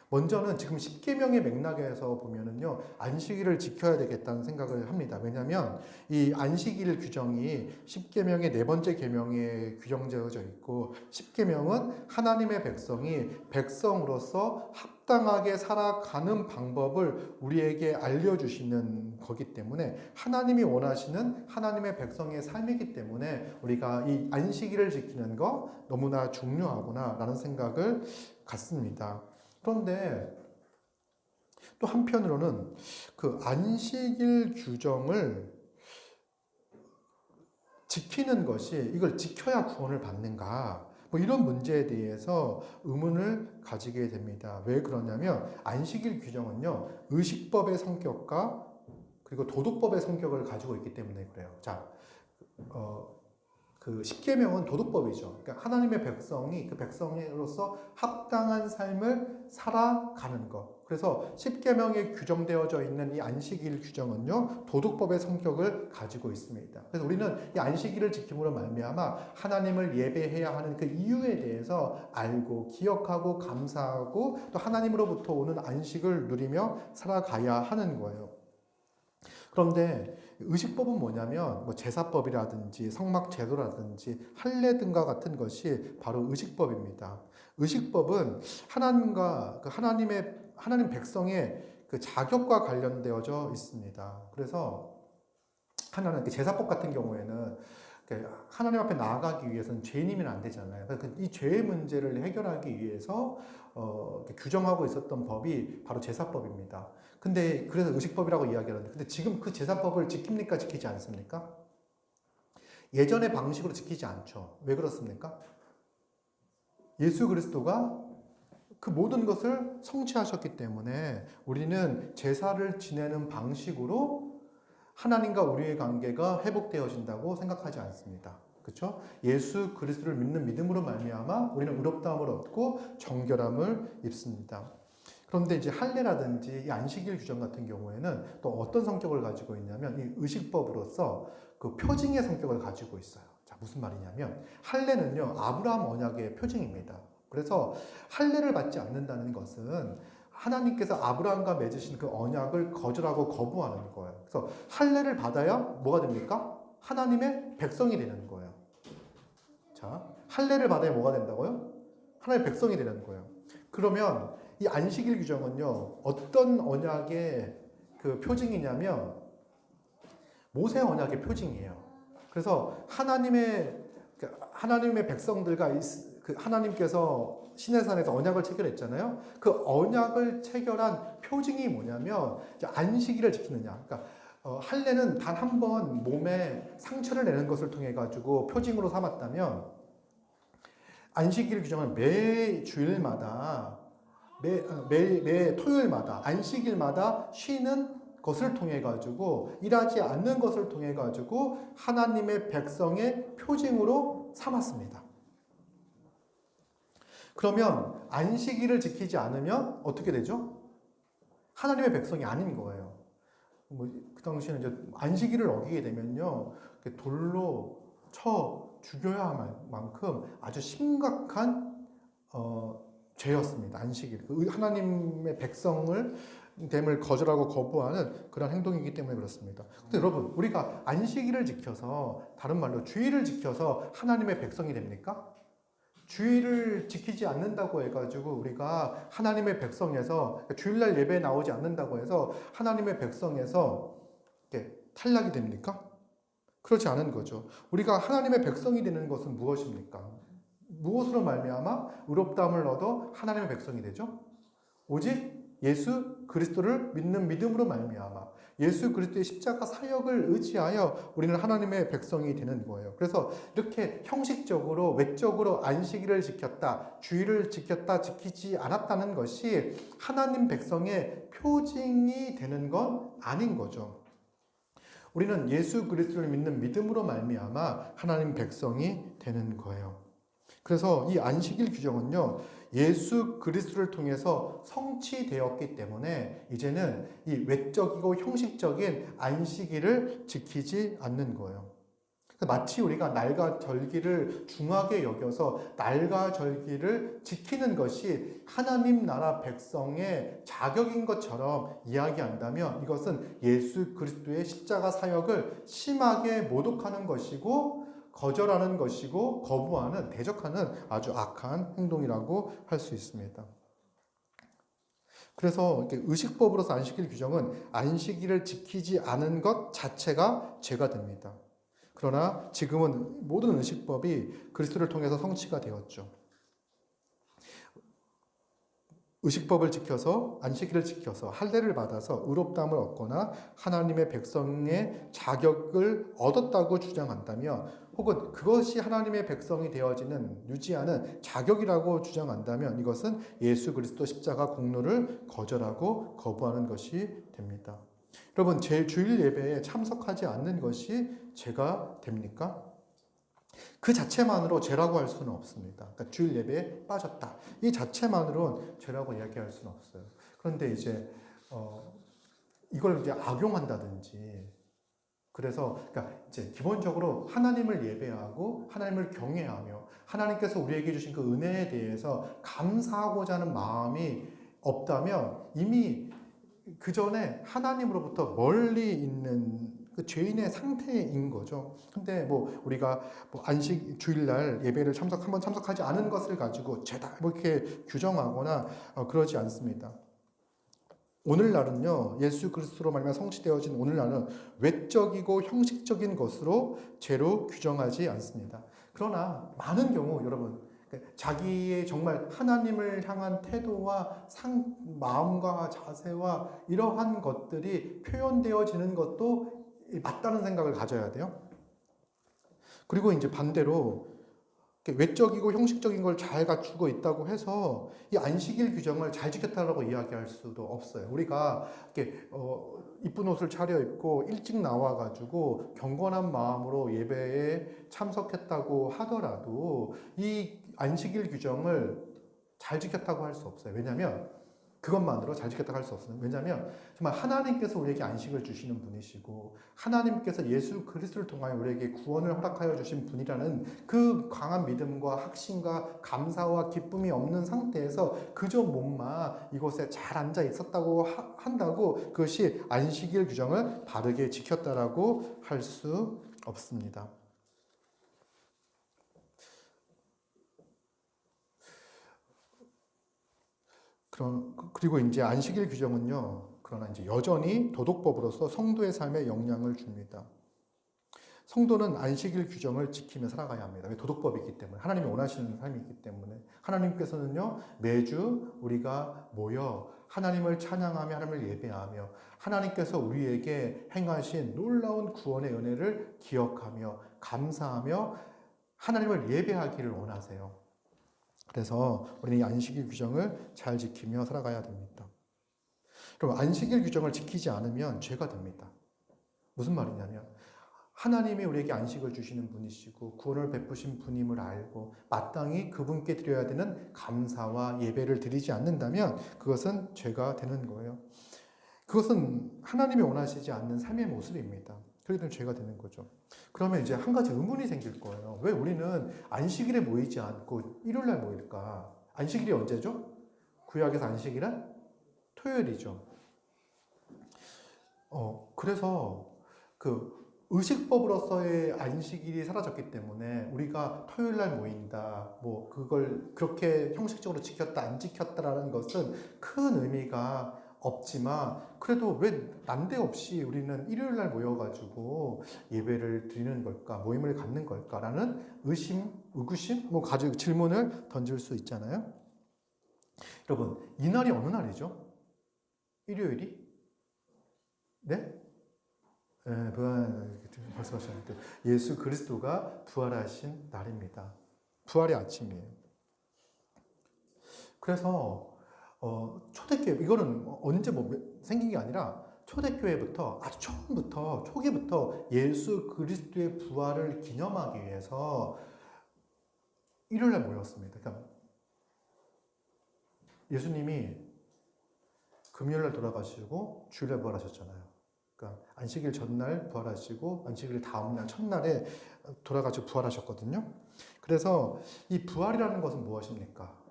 먼저는 지금 십계명의 맥락에서 보면은요, 안식일을 지켜야 되겠다는 생각을 합니다. 왜냐하면 이 안식일 규정이 십계명의 네 번째 계명에 규정되어져 있고, 십계명은 하나님의 백성이 백성으로서 합당하게 살아가는 방법을 우리에게 알려주시는 거기 때문에, 하나님이 원하시는 하나님의 백성의 삶이기 때문에 우리가 이 안식일을 지키는 거 너무나 중요하구나라는 생각을 갖습니다. 그런데 또 한편으로는 그 안식일 규정을 지키는 것이 이걸 지켜야 구원을 받는가? 뭐 이런 문제에 대해서 의문을 가지게 됩니다. 왜 그러냐면 안식일 규정은요, 의식법의 성격과 그리고 도덕법의 성격을 가지고 있기 때문에 그래요. 자, 그 십계명은 도덕법이죠. 그러니까 하나님의 백성이 그 백성으로서 합당한 삶을 살아가는 것. 그래서 십계명에 규정되어져 있는 이 안식일 규정은요, 도덕법의 성격을 가지고 있습니다. 그래서 우리는 이 안식일을 지킴으로 말미암아 하나님을 예배해야 하는 그 이유에 대해서 알고 기억하고 감사하고 또 하나님으로부터 오는 안식을 누리며 살아가야 하는 거예요. 그런데 의식법은 뭐냐면 뭐 제사법이라든지 성막제도라든지 할례 등과 같은 것이 바로 의식법입니다. 의식법은 하나님과 하나님 백성의 그 자격과 관련되어져 있습니다. 그래서 하나는 제사법 같은 경우에는 하나님 앞에 나아가기 위해서는 죄인이면 안 되잖아요. 이 죄의 문제를 해결하기 위해서 규정하고 있었던 법이 바로 제사법입니다. 근데 그래서 의식법이라고 이야기하는데, 근데 지금 그 제사법을 지킵니까? 지키지 않습니까? 예전의 방식으로 지키지 않죠. 왜 그렇습니까? 예수 그리스도가 그 모든 것을 성취하셨기 때문에 우리는 제사를 지내는 방식으로 하나님과 우리의 관계가 회복되어진다고 생각하지 않습니다. 그렇죠? 예수 그리스도를 믿는 믿음으로 말미암아 우리는 의롭다함을 얻고 정결함을 입습니다. 그런데 이제 할례라든지 이 안식일 규정 같은 경우에는 또 어떤 성격을 가지고 있냐면 이 의식법으로서 그 표징의 성격을 가지고 있어요. 자, 무슨 말이냐면 할례는요, 아브라함 언약의 표징입니다. 그래서 할례를 받지 않는다는 것은 하나님께서 아브라함과 맺으신 그 언약을 거절하고 거부하는 거예요. 그래서 할례를 받아야 뭐가 됩니까? 하나님의 백성이 되는 거예요. 자, 할례를 받아야 뭐가 된다고요? 하나님의 백성이 되는 거예요. 그러면 이 안식일 규정은요, 어떤 언약의 그 표징이냐면 모세 언약의 표징이에요. 그래서 하나님의 백성들과 하나님께서 시내산에서 언약을 체결했잖아요. 그 언약을 체결한 표징이 뭐냐면 안식일을 지키느냐. 그러니까 할례는 단 한 번 몸에 상처를 내는 것을 통해 가지고 표징으로 삼았다면, 안식일 규정은 매 주일마다 매 토요일마다 안식일마다 쉬는 것을 통해 가지고 일하지 않는 것을 통해 가지고 하나님의 백성의 표징으로 삼았습니다. 그러면 안식일을 지키지 않으면 어떻게 되죠? 하나님의 백성이 아닌 거예요. 그 당시에는 이제 안식일을 어기게 되면요, 돌로 쳐 죽여야 할 만큼 아주 심각한 죄였습니다. 안식일. 하나님의 백성을 됨을 거절하고 거부하는 그런 행동이기 때문에 그렇습니다. 근데 여러분, 우리가 안식일을 지켜서, 다른 말로 주일을 지켜서 하나님의 백성이 됩니까? 주일을 지키지 않는다고 해가지고 우리가 하나님의 백성에서, 주일날 예배에 나오지 않는다고 해서 하나님의 백성에서 탈락이 됩니까? 그렇지 않은 거죠. 우리가 하나님의 백성이 되는 것은 무엇입니까? 무엇으로 말미암아 의롭다함을 얻어 하나님의 백성이 되죠? 오직 예수 그리스도를 믿는 믿음으로 말미암아, 예수 그리스도의 십자가 사역을 의지하여 우리는 하나님의 백성이 되는 거예요. 그래서 이렇게 형식적으로 외적으로 안식일을 지켰다, 주일을 지켰다, 지키지 않았다는 것이 하나님 백성의 표징이 되는 건 아닌 거죠. 우리는 예수 그리스도를 믿는 믿음으로 말미암아 하나님 백성이 되는 거예요. 그래서 이 안식일 규정은요, 예수 그리스도를 통해서 성취되었기 때문에 이제는 이 외적이고 형식적인 안식일을 지키지 않는 거예요. 마치 우리가 날과 절기를 중하게 여겨서 날과 절기를 지키는 것이 하나님 나라 백성의 자격인 것처럼 이야기한다면 이것은 예수 그리스도의 십자가 사역을 심하게 모독하는 것이고 거절하는 것이고 거부하는, 대적하는 아주 악한 행동이라고 할 수 있습니다. 그래서 의식법으로서 안식일 규정은 안식일을 지키지 않은 것 자체가 죄가 됩니다. 그러나 지금은 모든 의식법이 그리스도를 통해서 성취가 되었죠. 의식법을 지켜서 안식일을 지켜서 할례를 받아서 의롭다함을 얻거나 하나님의 백성의 자격을 얻었다고 주장한다면 혹은 그것이 하나님의 백성이 되어지는 유지하는 자격이라고 주장한다면 이것은 예수 그리스도 십자가 공로를 거절하고 거부하는 것이 됩니다. 여러분, 제 주일 예배에 참석하지 않는 것이 죄가 됩니까? 그 자체만으로 죄라고 할 수는 없습니다. 그러니까 주일 예배에 빠졌다. 이 자체만으로는 죄라고 이야기할 수는 없어요. 그런데 이걸 이제 악용한다든지, 그래서 그러니까 이제 기본적으로 하나님을 예배하고 하나님을 경외하며 하나님께서 우리에게 주신 그 은혜에 대해서 감사하고자 하는 마음이 없다면 이미 그 전에 하나님으로부터 멀리 있는 그 죄인의 상태인 거죠. 근데 우리가 안식 주일날 예배를 한번 참석하지 않은 것을 가지고 죄다 이렇게 규정하거나 그러지 않습니다. 오늘날은요, 예수 그리스도로 말미암아 성취되어진 오늘날은 외적이고 형식적인 것으로 죄로 규정하지 않습니다. 그러나 많은 경우 여러분 자기의 정말 하나님을 향한 태도와 마음과 자세와 이러한 것들이 표현되어지는 것도 맞다는 생각을 가져야 돼요. 그리고 이제 반대로 외적이고 형식적인 걸 잘 갖추고 있다고 해서 이 안식일 규정을 잘 지켰다라고 이야기할 수도 없어요. 우리가 이쁜 옷을 차려입고 일찍 나와가지고 경건한 마음으로 예배에 참석했다고 하더라도 이 안식일 규정을 잘 지켰다고 할 수 없어요. 왜냐하면 그것만으로 잘 지켰다고 할 수 없어요. 왜냐하면 정말 하나님께서 우리에게 안식을 주시는 분이시고 하나님께서 예수 그리스도를 통하여 우리에게 구원을 허락하여 주신 분이라는 그 강한 믿음과 확신과 감사와 기쁨이 없는 상태에서 그저 몸만 이곳에 잘 앉아 있었다고 한다고 그것이 안식일 규정을 바르게 지켰다라고 할 수 없습니다. 그리고 이제 안식일 규정은요, 그러나 이제 여전히 도덕법으로서 성도의 삶에 영향을 줍니다. 성도는 안식일 규정을 지키며 살아가야 합니다. 도덕법이기 때문에, 하나님이 원하시는 삶이기 때문에. 하나님께서는요, 매주 우리가 모여 하나님을 찬양하며 하나님을 예배하며 하나님께서 우리에게 행하신 놀라운 구원의 은혜를 기억하며 감사하며 하나님을 예배하기를 원하세요. 그래서 우리는 이 안식일 규정을 잘 지키며 살아가야 됩니다. 그럼 안식일 규정을 지키지 않으면 죄가 됩니다. 무슨 말이냐면 하나님이 우리에게 안식을 주시는 분이시고 구원을 베푸신 분임을 알고 마땅히 그분께 드려야 되는 감사와 예배를 드리지 않는다면 그것은 죄가 되는 거예요. 그것은 하나님이 원하시지 않는 삶의 모습입니다. 그렇기 때문에 죄가 되는 거죠. 그러면 이제 한 가지 의문이 생길 거예요. 왜 우리는 안식일에 모이지 않고 일요일날 모일까? 안식일이 언제죠? 구약에서 안식일은 토요일이죠. 그래서 그 의식법으로서의 안식일이 사라졌기 때문에 우리가 토요일날 모인다, 그걸 그렇게 형식적으로 지켰다, 안 지켰다라는 것은 큰 의미가 없지만 그래도 왜 난데없이 우리는 일요일날 모여가지고 예배를 드리는 걸까, 모임을 갖는 걸까라는 의구심, 가지고 질문을 던질 수 있잖아요. 여러분, 이날이 어느 날이죠? 일요일이? 네? 말씀하셨는데 예수 그리스도가 부활하신 날입니다. 부활의 아침이에요. 그래서 초대교회 이거는 언제 생긴 게 아니라 초대교회부터 아주 처음부터 초기부터 예수 그리스도의 부활을 기념하기 위해서 일요일에 모였습니다. 그러니까 예수님이 금요일날 돌아가시고 주일날 부활하셨잖아요. 그러니까 안식일 전날 부활하시고 안식일 다음날 첫날에 돌아가시고 부활하셨거든요. 그래서 이 부활이라는 것은 무엇입니까?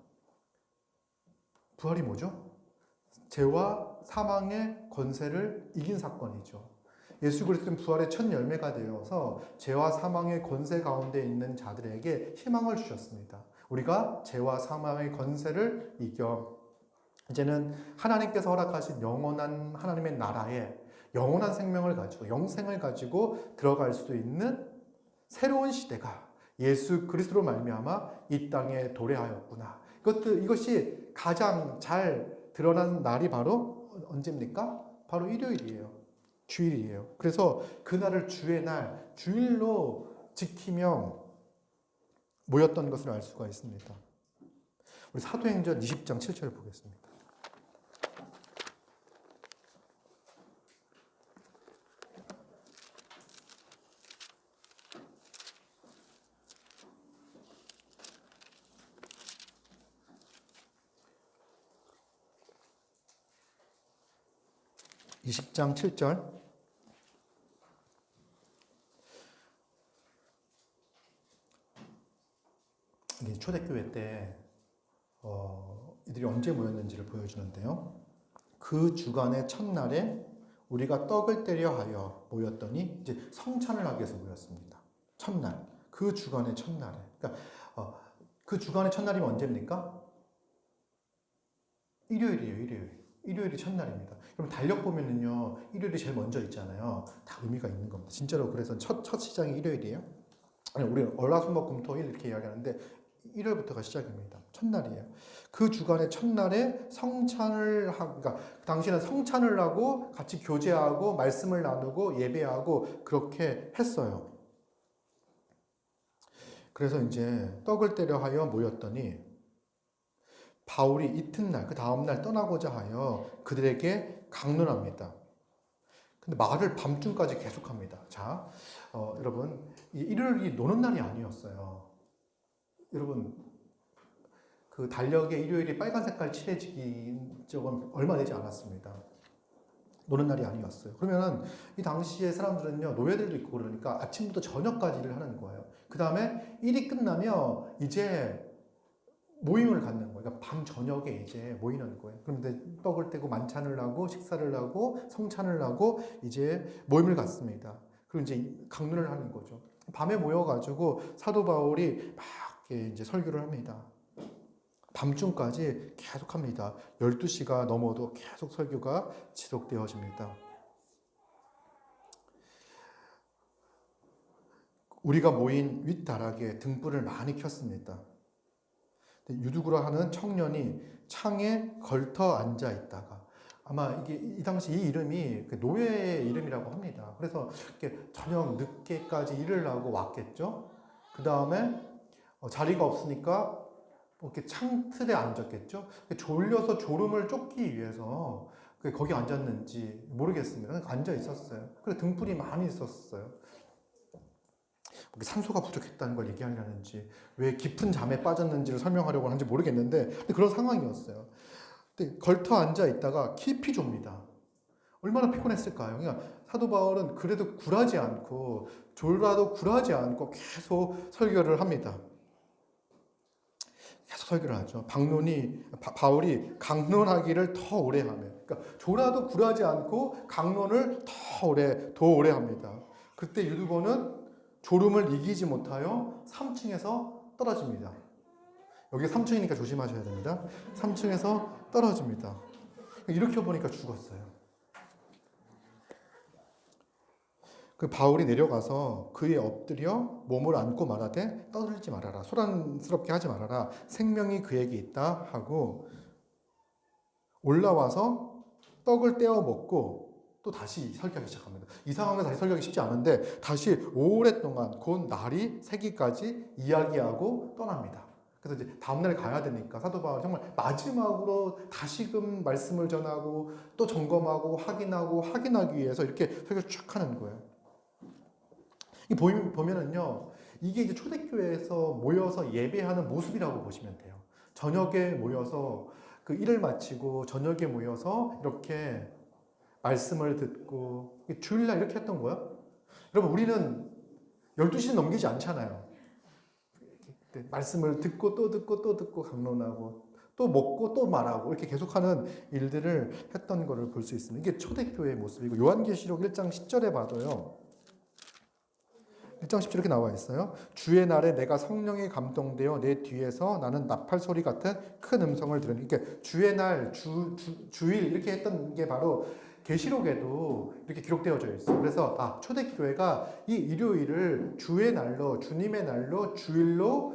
부활이 뭐죠? 죄와 사망의 권세를 이긴 사건이죠. 예수 그리스도는 부활의 첫 열매가 되어서 죄와 사망의 권세 가운데 있는 자들에게 희망을 주셨습니다. 우리가 죄와 사망의 권세를 이겨 이제는 하나님께서 허락하신 영원한 하나님의 나라에 영원한 생명을 가지고 영생을 가지고 들어갈 수 있는 새로운 시대가 예수 그리스도로 말미암아 이 땅에 도래하였구나. 이것이 가장 잘 드러난 날이 바로 언제입니까? 바로 일요일이에요. 주일이에요. 그래서 그날을 주의 날, 주일로 지키며 모였던 것을 알 수가 있습니다. 우리 사도행전 20장 7절을 보겠습니다. (20장 7절) 이게 초대교회 때 이들이 언제 모였는지를 보여주는데요. 그 주간의 첫날에 우리가 떡을 떼려 하여 모였더니 이제 성찬을 하기 위해서 모였습니다. 첫날, 그 주간의 첫날에. 그러니까 그 주간의 첫날이면 언제입니까? 일요일이에요. 일요일이 첫날입니다. 그럼 달력 보면은요, 일요일이 제일 먼저 있잖아요. 다 의미가 있는 겁니다. 진짜로 그래서 첫 시장이 일요일이에요. 아니, 우리는 월화수목금토일 이렇게 이야기하는데 일요일부터가 시작입니다. 첫날이에요. 그 주간의 첫날에 성찬을 하고, 그러니까 당시에는 성찬을 하고 같이 교제하고 말씀을 나누고 예배하고 그렇게 했어요. 그래서 이제 떡을 떼려 하여 모였더니 바울이 이튿날, 그 다음날 떠나고자 하여 그들에게 강론합니다. 근데 말을 밤중까지 계속합니다. 자, 여러분, 일요일이 노는 날이 아니었어요. 여러분, 그 달력에 일요일이 빨간 색깔 칠해지기 적은 얼마 되지 않았습니다. 노는 날이 아니었어요. 그러면 이 당시에 사람들은요, 노예들도 있고 그러니까 아침부터 저녁까지 일을 하는 거예요. 그 다음에 일이 끝나면 이제 모임을 갖는 거예요. 그러니까 밤 저녁에 이제 모이는 거예요. 그런데 떡을 떼고 만찬을 하고 식사를 하고 성찬을 하고 이제 모임을 갖습니다. 그리고 이제 강론을 하는 거죠. 밤에 모여가지고 사도 바울이 막 이제 설교를 합니다. 밤중까지 계속 합니다. 12시가 넘어도 계속 설교가 지속되어집니다. 우리가 모인 윗다락에 등불을 많이 켰습니다. 유두구라 하는 청년이 창에 걸터 앉아 있다가 아마 이게 이 당시 이 이름이 노예의 이름이라고 합니다. 그래서 이렇게 저녁 늦게까지 일을 하고 왔겠죠. 그 다음에 자리가 없으니까 이렇게 창틀에 앉았겠죠. 졸려서 졸음을 쫓기 위해서 거기 앉았는지 모르겠습니다. 앉아 있었어요. 그래서 등불이 많이 있었어요. 산소가 부족했다는 걸 얘기하려는지 왜 깊은 잠에 빠졌는지를 설명하려고 하는지 모르겠는데 그런 상황이었어요. 근데 걸터 앉아 있다가 깊이 좁니다. 얼마나 피곤했을까요? 그러니까 사도 바울은 그래도 굴하지 않고 졸라도 굴하지 않고 계속 설교를 합니다. 계속 설교를 하죠. 바울이 강론하기를 더 오래 하며, 그러니까 졸아도 굴하지 않고 강론을 더 오래 합니다. 그때 유두보는 졸음을 이기지 못하여 3층에서 떨어집니다. 여기 3층이니까 조심하셔야 됩니다. 3층에서 떨어집니다. 이렇게 보니까 죽었어요. 그 바울이 내려가서 그에 엎드려 몸을 안고 말하되 떠들지 말아라. 소란스럽게 하지 말아라. 생명이 그에게 있다 하고 올라와서 떡을 떼어 먹고 또 다시 설교하기 시작합니다. 이 상황에서 다시 설교하기 쉽지 않은데 다시 오랫동안 곧 날이 새기까지 이야기하고 떠납니다. 그래서 이제 다음날 가야 되니까 사도 바울이 정말 마지막으로 다시금 말씀을 전하고 또 점검하고 확인하기 위해서 이렇게 설교를 쭉 하는 거예요. 이 보면은요, 이게 이제 초대교회에서 모여서 예배하는 모습이라고 보시면 돼요. 저녁에 모여서 그 일을 마치고 저녁에 모여서 이렇게 말씀을 듣고 주일날 이렇게 했던 거예요. 여러분, 우리는 12시는 넘기지 않잖아요. 말씀을 듣고 또 듣고 또 듣고 강론하고 또 먹고 또 말하고 이렇게 계속하는 일들을 했던 것을 볼 수 있습니다. 이게 초대교회의 모습이고 요한계시록 1장 10절에 봐도요. 1장 10절 이렇게 나와 있어요. 주의 날에 내가 성령에 감동되어 내 뒤에서 나는 나팔 소리 같은 큰 음성을 들으니. 그러니까 주의 날, 주일 이렇게 했던 게 바로 계시록에도 이렇게 기록되어져 있어요. 그래서 초대교회가 이 일요일을 주의 날로, 주님의 날로, 주일로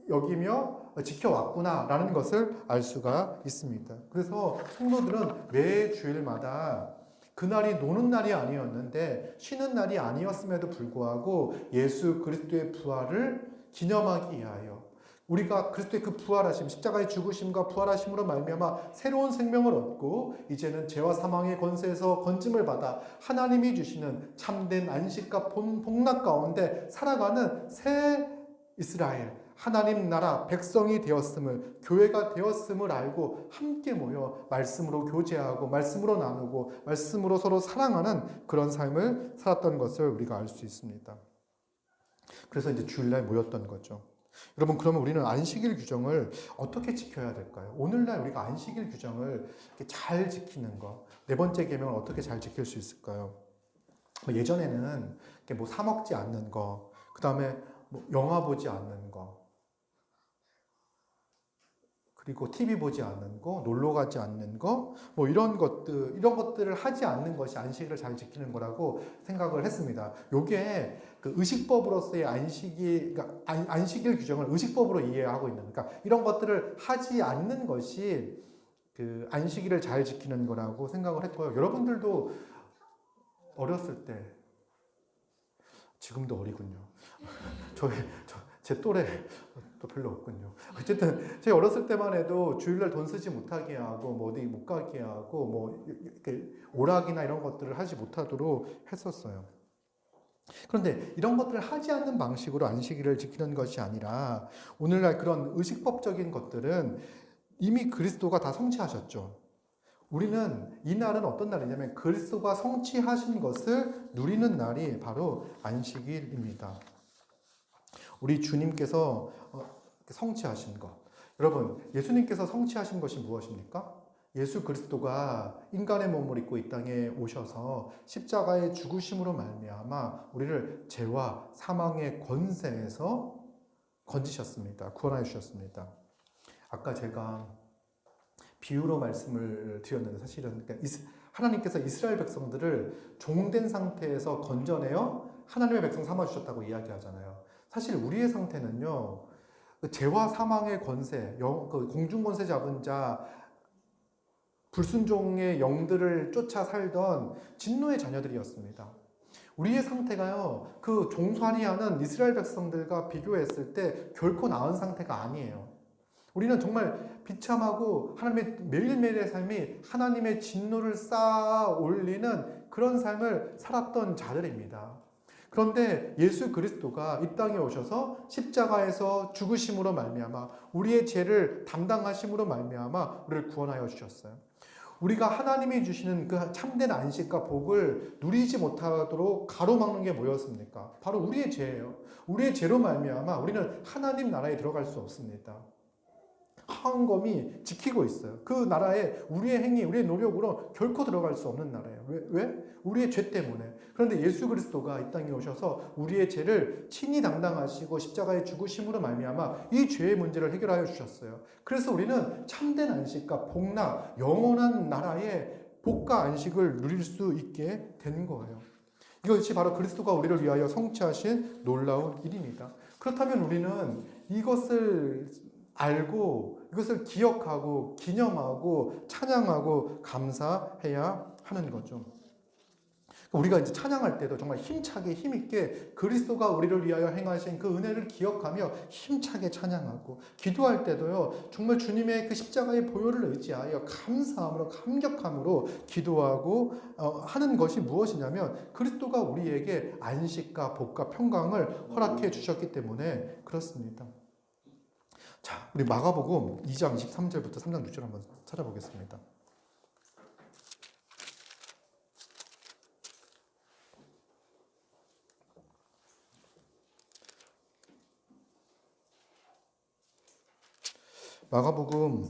여기며 지켜왔구나라는 것을 알 수가 있습니다. 그래서 성도들은 매 주일마다 그날이 노는 날이 아니었는데 쉬는 날이 아니었음에도 불구하고 예수 그리스도의 부활을 기념하기 위하여 우리가 그리스도의 그 부활하심, 십자가의 죽으심과 부활하심으로 말미암아 새로운 생명을 얻고 이제는 죄와 사망의 권세에서 건짐을 받아 하나님이 주시는 참된 안식과 복락 가운데 살아가는 새 이스라엘, 하나님 나라 백성이 되었음을, 교회가 되었음을 알고 함께 모여 말씀으로 교제하고 말씀으로 나누고 말씀으로 서로 사랑하는 그런 삶을 살았던 것을 우리가 알 수 있습니다. 그래서 이제 주일날 모였던 거죠. 여러분, 그러면 우리는 안식일 규정을 어떻게 지켜야 될까요? 오늘날 우리가 안식일 규정을 잘 지키는 것, 네 번째 계명을 어떻게 잘 지킬 수 있을까요? 예전에는 사 먹지 않는 거, 그 다음에 영화 보지 않는 거, 그리고 TV 보지 않는 거, 놀러 가지 않는 거, 이런 것들을 하지 않는 것이 안식일을 잘 지키는 거라고 생각을 했습니다. 요게 그 의식법으로서의 그러니까 안식일 규정을 의식법으로 이해하고 있는, 그러니까 이런 것들을 하지 않는 것이 그 안식일을 잘 지키는 거라고 생각을 했고요. 여러분들도 어렸을 때, 지금도 어리군요. 제 또래도 별로 없군요. 어쨌든 제가 어렸을 때만 해도 주일날 돈 쓰지 못하게 하고 어디 못 가게 하고 이렇게 오락이나 이런 것들을 하지 못하도록 했었어요. 그런데 이런 것들을 하지 않는 방식으로 안식일을 지키는 것이 아니라 오늘날 그런 의식법적인 것들은 이미 그리스도가 다 성취하셨죠. 우리는 이 날은 어떤 날이냐면 그리스도가 성취하신 것을 누리는 날이 바로 안식일입니다. 우리 주님께서 성취하신 것. 여러분, 예수님께서 성취하신 것이 무엇입니까? 예수 그리스도가 인간의 몸을 입고 이 땅에 오셔서 십자가의 죽으심으로 말미암아 우리를 죄와 사망의 권세에서 건지셨습니다. 구원하여 주셨습니다. 아까 제가 비유로 말씀을 드렸는데 사실은 하나님께서 이스라엘 백성들을 종된 상태에서 건져내어 하나님의 백성 삼아주셨다고 이야기하잖아요. 사실 우리의 상태는요, 죄와 사망의 권세, 공중 권세 잡은 자, 불순종의 영들을 쫓아 살던 진노의 자녀들이었습니다. 우리의 상태가요, 그 종살이하는 이스라엘 백성들과 비교했을 때 결코 나은 상태가 아니에요. 우리는 정말 비참하고 하나님의 매일매일의 삶이 하나님의 진노를 쌓아 올리는 그런 삶을 살았던 자들입니다. 그런데 예수 그리스도가 이 땅에 오셔서 십자가에서 죽으심으로 말미암아 우리의 죄를 담당하심으로 말미암아 우리를 구원하여 주셨어요. 우리가 하나님이 주시는 그 참된 안식과 복을 누리지 못하도록 가로막는 게 뭐였습니까? 바로 우리의 죄예요. 우리의 죄로 말미암아 우리는 하나님 나라에 들어갈 수 없습니다. 하은검이 지키고 있어요. 그 나라에 우리의 행위, 우리의 노력으로 결코 들어갈 수 없는 나라예요. 왜? 우리의 죄 때문에. 그런데 예수 그리스도가 이 땅에 오셔서 우리의 죄를 친히 담당하시고 십자가에 죽으심으로 말미암아 이 죄의 문제를 해결하여 주셨어요. 그래서 우리는 참된 안식과 복락, 영원한 나라의 복과 안식을 누릴 수 있게 된 거예요. 이것이 바로 그리스도가 우리를 위하여 성취하신 놀라운 일입니다. 그렇다면 우리는 이것을 알고 이것을 기억하고 기념하고 찬양하고 감사해야 하는 거죠. 우리가 이제 찬양할 때도 정말 힘차게 힘있게 그리스도가 우리를 위하여 행하신 그 은혜를 기억하며 힘차게 찬양하고, 기도할 때도요 정말 주님의 그 십자가의 보혈을 의지하여 감사함으로 감격함으로 기도하고 하는 것이 무엇이냐면 그리스도가 우리에게 안식과 복과 평강을 허락해 주셨기 때문에 그렇습니다. 자, 우리 마가복음 2장 23절부터 3장 6절 한번 찾아보겠습니다. 마가복음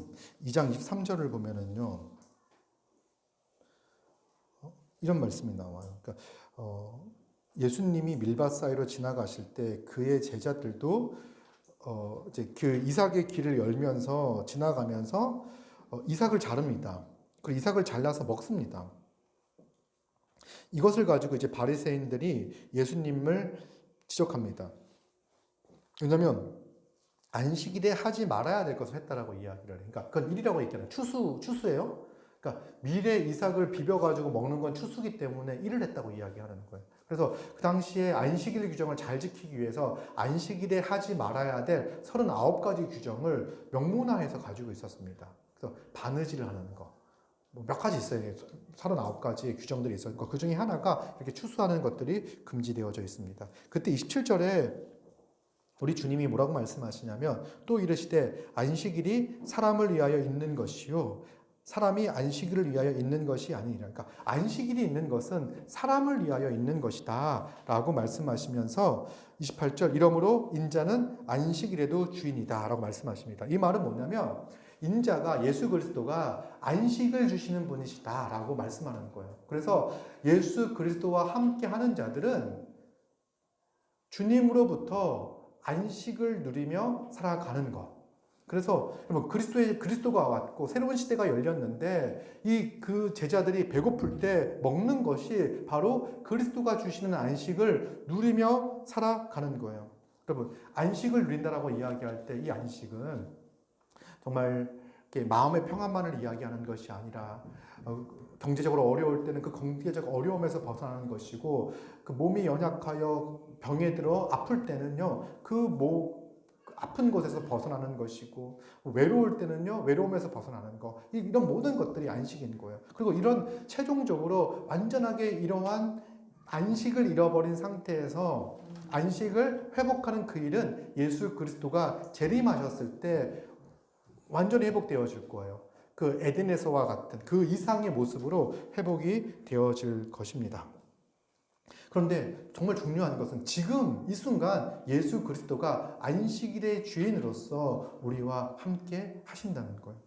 2장 23절을 보면은요, 이런 말씀이 나와요. 그러니까 예수님이 밀밭 사이로 지나가실 때 그의 제자들도 이제 그 이삭의 길을 열면서 지나가면서 이삭을 자릅니다. 그리고 이삭을 잘라서 먹습니다. 이것을 가지고 이제 바리새인들이 예수님을 지적합니다. 왜냐하면 안식일에 하지 말아야 될 것을 했다라고 이야기를 해요. 그러니까 그건 일이라고 했잖아요. 추수예요. 그러니까 밀에 이삭을 비벼가지고 먹는 건 추수기 때문에 일을 했다고 이야기하는 거예요. 그래서 그 당시에 안식일 규정을 잘 지키기 위해서 안식일에 하지 말아야 될 39가지 규정을 명문화해서 가지고 있었습니다. 그래서 바느질을 하는 거, 몇 가지 있어요. 39가지 규정들이 있어요. 그 중에 하나가 이렇게 추수하는 것들이 금지되어져 있습니다. 그때 27절에 우리 주님이 뭐라고 말씀하시냐면, 또 이르시되 안식일이 사람을 위하여 있는 것이요 사람이 안식일을 위하여 있는 것이 아니니라. 그러니까 안식일이 있는 것은 사람을 위하여 있는 것이다 라고 말씀하시면서 28절, 이러므로 인자는 안식일에도 주인이다 라고 말씀하십니다. 이 말은 뭐냐면 인자가, 예수 그리스도가 안식을 주시는 분이시다 라고 말씀하는 거예요. 그래서 예수 그리스도와 함께 하는 자들은 주님으로부터 안식을 누리며 살아가는 것. 그래서 그리스도가 왔고 새로운 시대가 열렸는데 그 제자들이 배고플 때 먹는 것이 바로 그리스도가 주시는 안식을 누리며 살아가는 거예요. 여러분, 안식을 누린다라고 이야기할 때 이 안식은 정말 마음의 평안만을 이야기하는 것이 아니라 경제적으로 어려울 때는 그 경제적 어려움에서 벗어나는 것이고, 그 몸이 연약하여 병에 들어 아플 때는요 아픈 곳에서 벗어나는 것이고, 외로울 때는요 외로움에서 벗어나는 것, 이런 모든 것들이 안식인 거예요. 그리고 이런 최종적으로 완전하게 이러한 안식을 잃어버린 상태에서 안식을 회복하는 그 일은 예수 그리스도가 재림하셨을 때 완전히 회복되어질 거예요. 그 에덴에서와 같은 그 이상의 모습으로 회복이 되어질 것입니다. 그런데 정말 중요한 것은 지금 이 순간 예수 그리스도가 안식일의 주인으로서 우리와 함께 하신다는 거예요.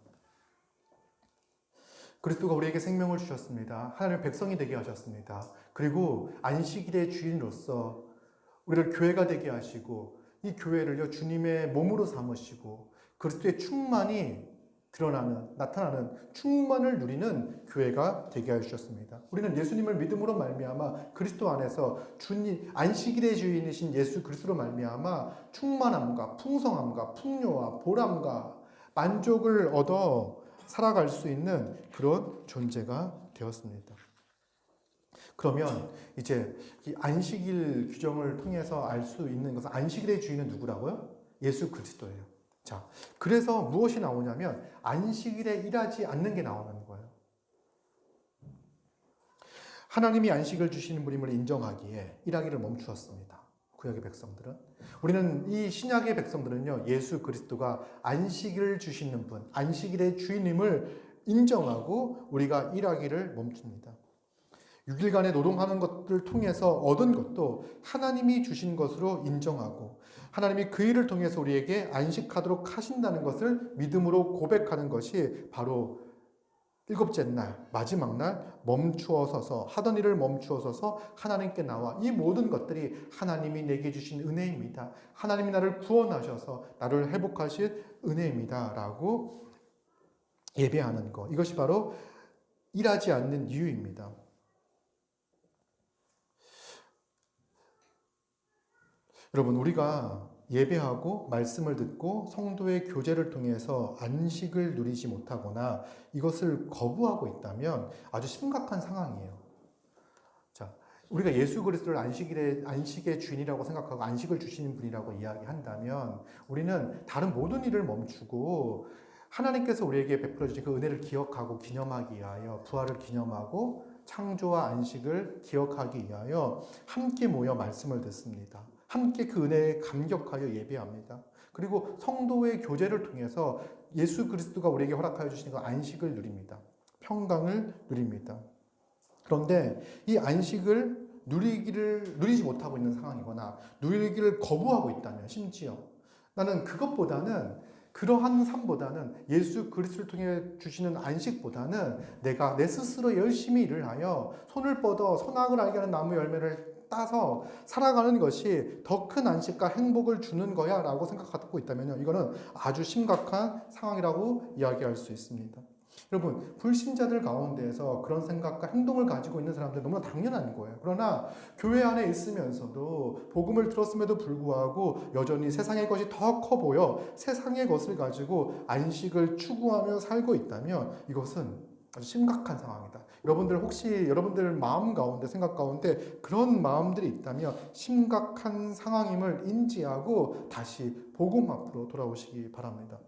그리스도가 우리에게 생명을 주셨습니다. 하나님의 백성이 되게 하셨습니다. 그리고 안식일의 주인으로서 우리를 교회가 되게 하시고, 이 교회를요 주님의 몸으로 삼으시고 그리스도의 충만이 나타나는 충만을 누리는 교회가 되게 해주셨습니다. 우리는 예수님을 믿음으로 말미암아 그리스도 안에서 안식일의 주인이신 예수 그리스도로 말미암아 충만함과 풍성함과 풍요와 보람과 만족을 얻어 살아갈 수 있는 그런 존재가 되었습니다. 그러면 이제 이 안식일 규정을 통해서 알 수 있는 것은, 안식일의 주인은 누구라고요? 예수 그리스도예요. 자, 그래서 무엇이 나오냐면 안식일에 일하지 않는 게 나오는 거예요. 하나님이 안식을 주시는 분임을 인정하기에 일하기를 멈추었습니다. 구약의 백성들은. 우리는 이 신약의 백성들은요 예수 그리스도가 안식일을 주시는 분, 안식일의 주인임을 인정하고 우리가 일하기를 멈춥니다. 6일간의 노동하는 것들을 통해서 얻은 것도 하나님이 주신 것으로 인정하고, 하나님이 그 일을 통해서 우리에게 안식하도록 하신다는 것을 믿음으로 고백하는 것이 바로 일곱째 날, 마지막 날 멈추어 서서, 하던 일을 멈추어 서서 하나님께 나와 이 모든 것들이 하나님이 내게 주신 은혜입니다. 하나님이 나를 구원하셔서 나를 회복하실 은혜입니다 라고 예배하는 것, 이것이 바로 일하지 않는 이유입니다. 여러분, 우리가 예배하고 말씀을 듣고 성도의 교제를 통해서 안식을 누리지 못하거나 이것을 거부하고 있다면 아주 심각한 상황이에요. 자, 우리가 예수 그리스도를 안식의 주인이라고 생각하고 안식을 주시는 분이라고 이야기한다면 우리는 다른 모든 일을 멈추고 하나님께서 우리에게 베풀어 주신 그 은혜를 기억하고 기념하기 위하여 부활을 기념하고 창조와 안식을 기억하기 위하여 함께 모여 말씀을 듣습니다. 함께 그 은혜에 감격하여 예배합니다. 그리고 성도의 교제를 통해서 예수 그리스도가 우리에게 허락하여 주신 그 안식을 누립니다. 평강을 누립니다. 그런데 이 안식을 누리지 못하고 있는 상황이거나 누리기를 거부하고 있다면 심지어 나는 그러한 삶보다는 예수 그리스도를 통해 주시는 안식보다는 내가 내 스스로 열심히 일을 하여 손을 뻗어 선악을 알게 하는 나무 열매를 따서 살아가는 것이 더 큰 안식과 행복을 주는 거야 라고 생각하고 있다면 이거는 아주 심각한 상황이라고 이야기할 수 있습니다. 여러분, 불신자들 가운데에서 그런 생각과 행동을 가지고 있는 사람들 너무나 당연한 거예요. 그러나 교회 안에 있으면서도 복음을 들었음에도 불구하고 여전히 세상의 것이 더 커 보여 세상의 것을 가지고 안식을 추구하며 살고 있다면 이것은 아주 심각한 상황이다. 혹시 여러분들 마음 가운데, 생각 가운데 그런 마음들이 있다면 심각한 상황임을 인지하고 다시 복음 앞으로 돌아오시기 바랍니다.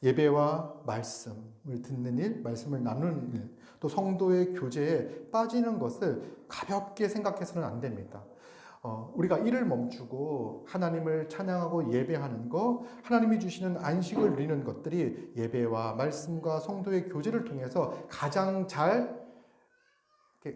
예배와 말씀을 듣는 일, 말씀을 나누는 일, 또 성도의 교제에 빠지는 것을 가볍게 생각해서는 안 됩니다. 우리가 일을 멈추고 하나님을 찬양하고 예배하는 것, 하나님이 주시는 안식을 누리는 것들이 예배와 말씀과 성도의 교제를 통해서 가장 잘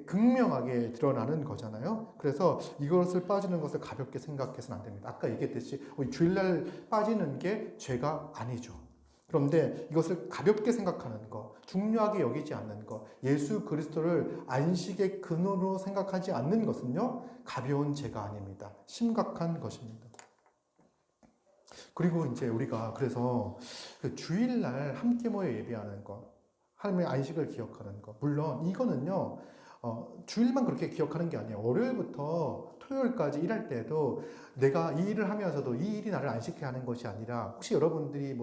극명하게 드러나는 거잖아요. 그래서 이것을 빠지는 것을 가볍게 생각해서는 안 됩니다. 아까 얘기했듯이 주일날 빠지는 게 죄가 아니죠. 그런데 이것을 가볍게 생각하는 것, 중요하게 여기지 않는 것, 예수 그리스도를 안식의 근원으로 생각하지 않는 것은요, 가벼운 죄가 아닙니다. 심각한 것입니다. 그리고 이제 우리가 그래서 주일날 함께 모여 예배하는 것, 하나님의 안식을 기억하는 것, 물론 이거는요, 주일만 그렇게 기억하는 게 아니에요. 월요일부터 토요일까지 일할 때도 내가 이 일을 하면서도 이 일이 나를 안식해 하는 것이 아니라 혹시 여러분들이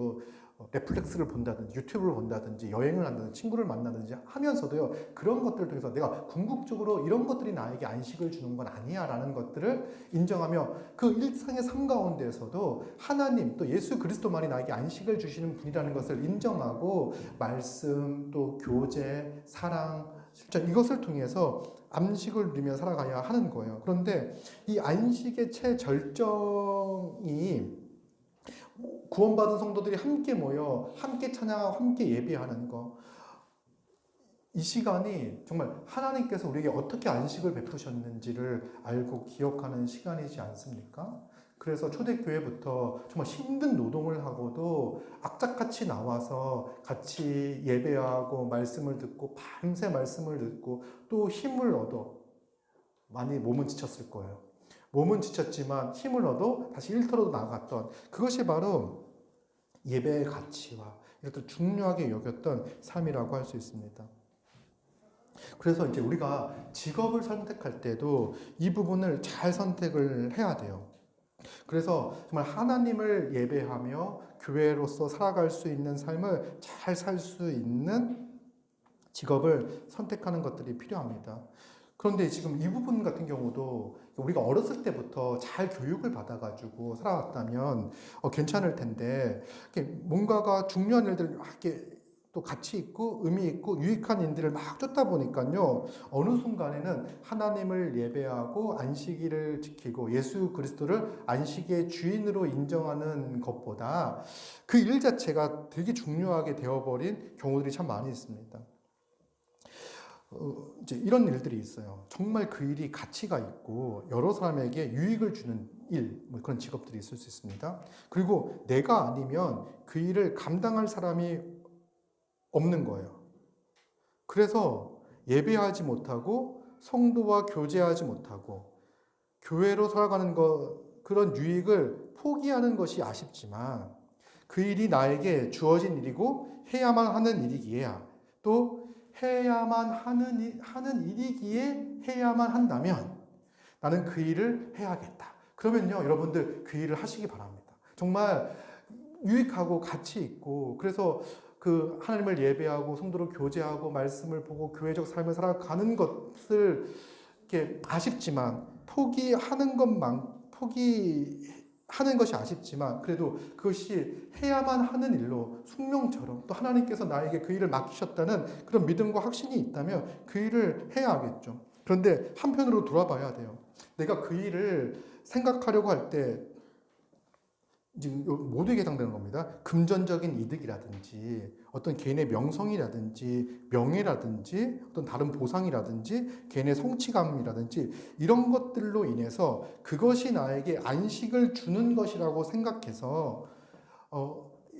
넷플릭스를 본다든지 유튜브를 본다든지 여행을 한다든지 친구를 만나든지 하면서도요 그런 것들을 통해서 내가 궁극적으로 이런 것들이 나에게 안식을 주는 건 아니야 라는 것들을 인정하며 그 일상의 삶 가운데에서도 하나님 또 예수 그리스도만이 나에게 안식을 주시는 분이라는 것을 인정하고 말씀 또 교제 사랑 실제 이것을 통해서 안식을 누리며 살아가야 하는 거예요. 그런데 이 안식의 최절정이 구원받은 성도들이 함께 모여 함께 찬양하고 함께 예배하는 것, 이 시간이 정말 하나님께서 우리에게 어떻게 안식을 베푸셨는지를 알고 기억하는 시간이지 않습니까? 그래서 초대교회부터 정말 힘든 노동을 하고도 악착같이 나와서 같이 예배하고 말씀을 듣고 밤새 말씀을 듣고 또 힘을 얻어, 많이 몸은 지쳤을 거예요. 몸은 지쳤지만 힘을 얻어 다시 일터로 나갔던 그것이 바로 예배의 가치와 이것들 중요하게 여겼던 삶이라고 할 수 있습니다. 그래서 이제 우리가 직업을 선택할 때도 이 부분을 잘 선택을 해야 돼요. 그래서 정말 하나님을 예배하며 교회로서 살아갈 수 있는 삶을 잘 살 수 있는 직업을 선택하는 것들이 필요합니다. 그런데 지금 이 부분 같은 경우도 우리가 어렸을 때부터 잘 교육을 받아가지고 살아왔다면 괜찮을 텐데 뭔가가 중요한 일들을 막 이렇게 또 가치 있고 의미 있고 유익한 일들을 막 쫓다 보니까요 어느 순간에는 하나님을 예배하고 안식일을 지키고 예수 그리스도를 안식의 주인으로 인정하는 것보다 그 일 자체가 되게 중요하게 되어버린 경우들이 참 많이 있습니다. 이제 이런 일들이 있어요. 정말 그 일이 가치가 있고 여러 사람에게 유익을 주는 일, 그런 직업들이 있을 수 있습니다. 그리고 내가 아니면 그 일을 감당할 사람이 없는 거예요. 그래서 예배하지 못하고 성도와 교제하지 못하고 교회로 살아가는 그런 유익을 포기하는 것이 아쉽지만 그 일이 나에게 주어진 일이고 해야만 하는 일이기에 또 해야만 하는 일이기에 해야만 한다면 나는 그 일을 해야겠다. 그러면요, 여러분들 그 일을 하시기 바랍니다. 정말 유익하고 가치 있고 그래서 그 하나님을 예배하고 성도로 교제하고 말씀을 보고 교회적 삶을 살아가는 것을 이렇게 아쉽지만 포기하는 것이 아쉽지만 그래도 그것이 해야만 하는 일로 숙명처럼 또 하나님께서 나에게 그 일을 맡기셨다는 그런 믿음과 확신이 있다면 그 일을 해야 하겠죠. 그런데 한편으로 돌아봐야 돼요. 내가 그 일을 생각하려고 할 때 지금 모두에게 해당되는 겁니다. 금전적인 이득이라든지 어떤 개인의 명성이라든지 명예라든지 어떤 다른 보상이라든지 개인의 성취감이라든지 이런 것들로 인해서 그것이 나에게 안식을 주는 것이라고 생각해서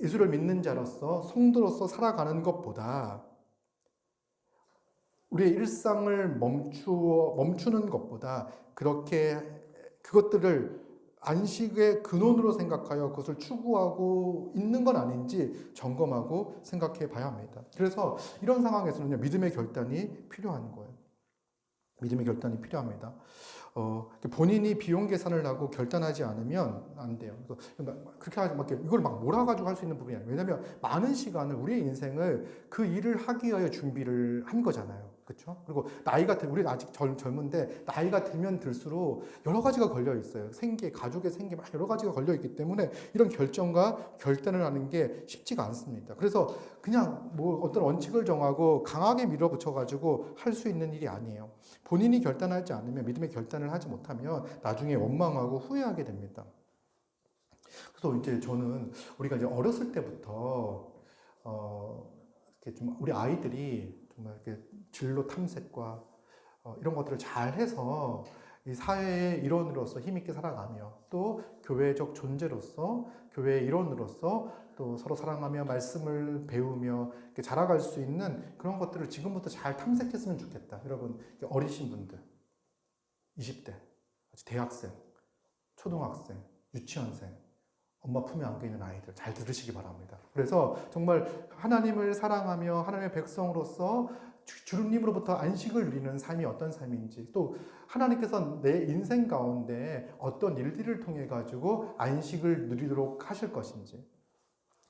예수를 믿는 자로서 성도로서 살아가는 것보다 우리의 일상을 멈추는 것보다 그것들을 안식의 근원으로 생각하여 그것을 추구하고 있는 건 아닌지 점검하고 생각해 봐야 합니다. 그래서 이런 상황에서는요, 믿음의 결단이 필요한 거예요. 믿음의 결단이 필요합니다. 본인이 비용 계산을 하고 결단하지 않으면 안 돼요. 그렇게 하지 이걸 막 몰아가지고 할 수 있는 부분이 아니에요. 왜냐하면 많은 시간을 우리의 인생을 그 일을 하기 위하여 준비를 한 거잖아요. 그렇죠? 그리고 우리 아직 젊은데 나이가 들면 들수록 여러 가지가 걸려 있어요. 가족의 생계 막 여러 가지가 걸려 있기 때문에 이런 결정과 결단을 하는 게 쉽지가 않습니다. 그래서 그냥 어떤 원칙을 정하고 강하게 밀어붙여가지고 할 수 있는 일이 아니에요. 본인이 결단하지 않으면 믿음의 결단을 하지 못하면 나중에 원망하고 후회하게 됩니다. 그래서 이제 저는 우리가 이제 어렸을 때부터 이렇게 좀 우리 아이들이 정말 이렇게 진로 탐색과 이런 것들을 잘 해서 이 사회의 일원으로서 힘있게 살아가며 또 교회적 존재로서 교회의 일원으로서 또 서로 사랑하며 말씀을 배우며 이렇게 자라갈 수 있는 그런 것들을 지금부터 잘 탐색했으면 좋겠다. 여러분 어리신 분들 20대, 대학생, 초등학생, 유치원생 엄마 품에 안겨 있는 아이들 잘 들으시기 바랍니다. 그래서 정말 하나님을 사랑하며 하나님의 백성으로서 주님으로부터 안식을 누리는 삶이 어떤 삶인지 또 하나님께서 내 인생 가운데 어떤 일들을 통해 가지고 안식을 누리도록 하실 것인지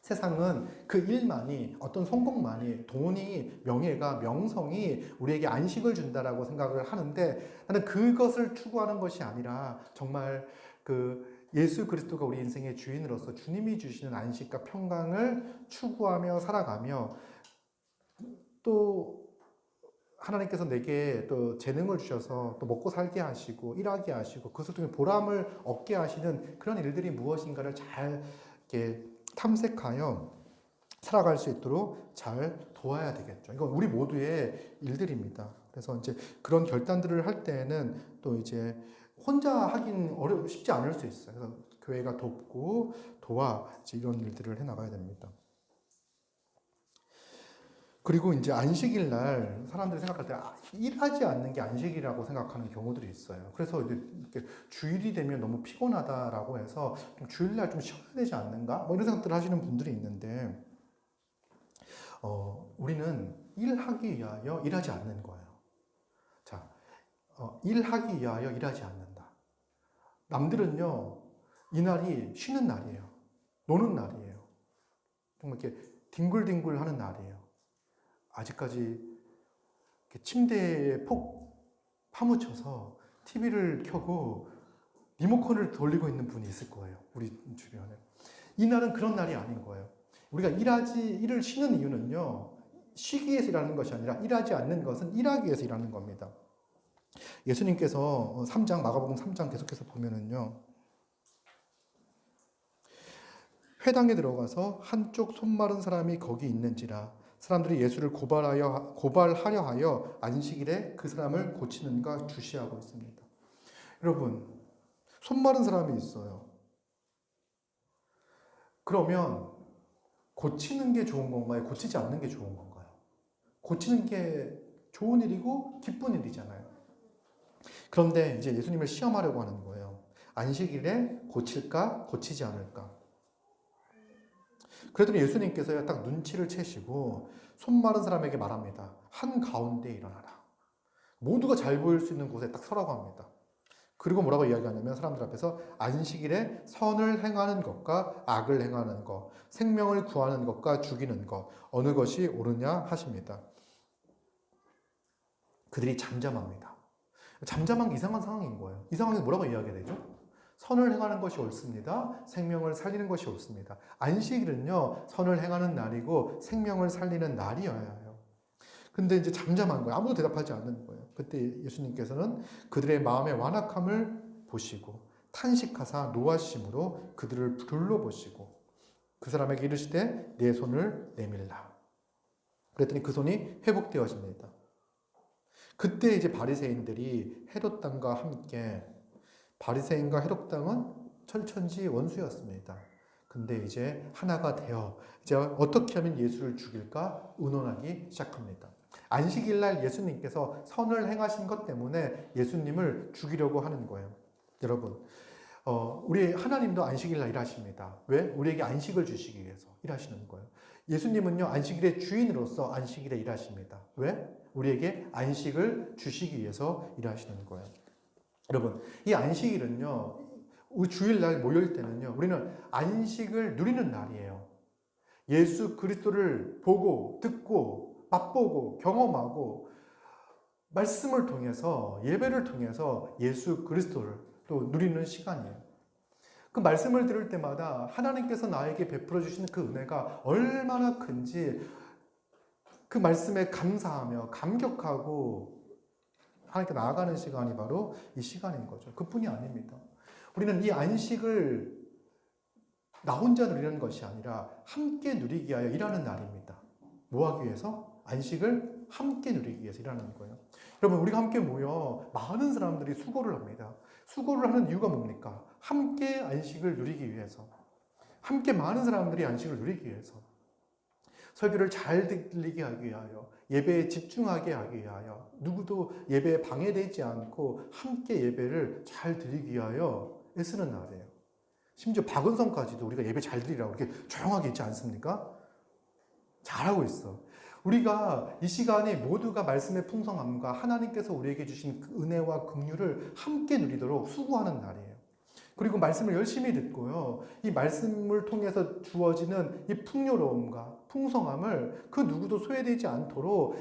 세상은 그 일만이 어떤 성공만이 돈이 명예가 명성이 우리에게 안식을 준다라고 생각을 하는데 나는 그것을 추구하는 것이 아니라 정말 예수 그리스도가 우리 인생의 주인으로서 주님이 주시는 안식과 평강을 추구하며 살아가며 또 하나님께서 내게 또 재능을 주셔서 또 먹고 살게 하시고 일하게 하시고 그것을 통해 보람을 얻게 하시는 그런 일들이 무엇인가를 잘 이렇게 탐색하여 살아갈 수 있도록 잘 도와야 되겠죠. 이건 우리 모두의 일들입니다. 그래서 이제 그런 결단들을 할 때에는 또 이제 혼자 하긴 쉽지 않을 수 있어요. 그래서 교회가 돕고 도와 이제 이런 일들을 해 나가야 됩니다. 그리고 이제 안식일 날 사람들이 생각할 때 일하지 않는 게 안식이라고 생각하는 경우들이 있어요. 그래서 이렇게 주일이 되면 너무 피곤하다라고 해서 좀 주일날 좀 쉬어야 되지 않는가? 이런 생각들을 하시는 분들이 있는데 우리는 일하기 위하여 일하지 않는 거예요. 자, 일하기 위하여 일하지 않는다. 남들은요, 이날이 쉬는 날이에요. 노는 날이에요. 정말 이렇게 뒹굴뒹굴 하는 날이에요. 아직까지 침대에 파묻혀서 TV를 켜고 리모컨을 돌리고 있는 분이 있을 거예요. 우리 주변에. 이날은 그런 날이 아닌 거예요. 우리가 일을 쉬는 이유는요, 쉬기 위해서 일하는 것이 아니라 일하지 않는 것은 일하기 위해서 일하는 겁니다. 예수님께서 마가복음 3장 계속해서 보면은요, 회당에 들어가서 한쪽 손 마른 사람이 거기 있는지라 사람들이 예수를 고발하려 하여 안식일에 그 사람을 고치는가 주시하고 있습니다. 여러분, 손 마른 사람이 있어요. 그러면 고치는 게 좋은 건가요? 고치지 않는 게 좋은 건가요? 고치는 게 좋은 일이고 기쁜 일이잖아요. 그런데 이제 예수님을 시험하려고 하는 거예요. 안식일에 고칠까? 고치지 않을까? 그랬더니 예수님께서 딱 눈치를 채시고 손 마른 사람에게 말합니다. 한가운데 일어나라. 모두가 잘 보일 수 있는 곳에 딱 서라고 합니다. 그리고 뭐라고 이야기하냐면 사람들 앞에서 안식일에 선을 행하는 것과 악을 행하는 것, 생명을 구하는 것과 죽이는 것, 어느 것이 옳으냐 하십니다. 그들이 잠잠합니다. 잠잠한 게 이상한 상황인 거예요. 이 상황에 뭐라고 이야기해야 되죠? 선을 행하는 것이 옳습니다. 생명을 살리는 것이 옳습니다. 안식일은요, 선을 행하는 날이고 생명을 살리는 날이어야 해요. 근데 이제 잠잠한 거예요. 아무도 대답하지 않는 거예요. 그때 예수님께서는 그들의 마음의 완악함을 보시고 탄식하사 노하심으로 그들을 둘러보시고 그 사람에게 이르시되 내 손을 내밀라. 그랬더니 그 손이 회복되어집니다. 그때 이제 바리새인들이 헤롯 당과 함께, 바리새인과 헤롯 당은 철천지 원수였습니다. 근데 이제 하나가 되어 이제 어떻게 하면 예수를 죽일까 의논하기 시작합니다. 안식일날 예수님께서 선을 행하신 것 때문에 예수님을 죽이려고 하는 거예요. 여러분, 우리 하나님도 안식일날 일하십니다. 왜? 우리에게 안식을 주시기 위해서 일하시는 거예요. 예수님은요, 안식일의 주인으로서 안식일에 일하십니다. 왜? 우리에게 안식을 주시기 위해서 일하시는 거예요. 여러분, 이 안식일은요, 우리 주일날 모일 때는요, 우리는 안식을 누리는 날이에요. 예수 그리스도를 보고, 듣고, 맛보고, 경험하고, 말씀을 통해서, 예배를 통해서 예수 그리스도를 또 누리는 시간이에요. 그 말씀을 들을 때마다 하나님께서 나에게 베풀어 주시는 그 은혜가 얼마나 큰지 그 말씀에 감사하며 감격하고 하나님께 나아가는 시간이 바로 이 시간인 거죠. 그뿐이 아닙니다. 우리는 이 안식을 나 혼자 누리는 것이 아니라 함께 누리기 위하여 일하는 날입니다. 뭐 하기 위해서? 안식을 함께 누리기 위해서 일하는 거예요. 여러분, 우리가 함께 모여 많은 사람들이 수고를 합니다. 수고를 하는 이유가 뭡니까? 함께 안식을 누리기 위해서. 함께 많은 사람들이 안식을 누리기 위해서. 설교를 잘 들리게 하기 위하여, 예배에 집중하게 하기 위하여, 누구도 예배에 방해되지 않고 함께 예배를 잘 드리기 위하여 애쓰는 날이에요. 심지어 박은성까지도 우리가 예배 잘 드리라고 이렇게 조용하게 있지 않습니까? 잘하고 있어. 우리가 이 시간에 모두가 말씀의 풍성함과 하나님께서 우리에게 주신 그 은혜와 긍휼을 함께 누리도록 수고하는 날이에요. 그리고 말씀을 열심히 듣고요. 이 말씀을 통해서 주어지는 이 풍요로움과 풍성함을 그 누구도 소외되지 않도록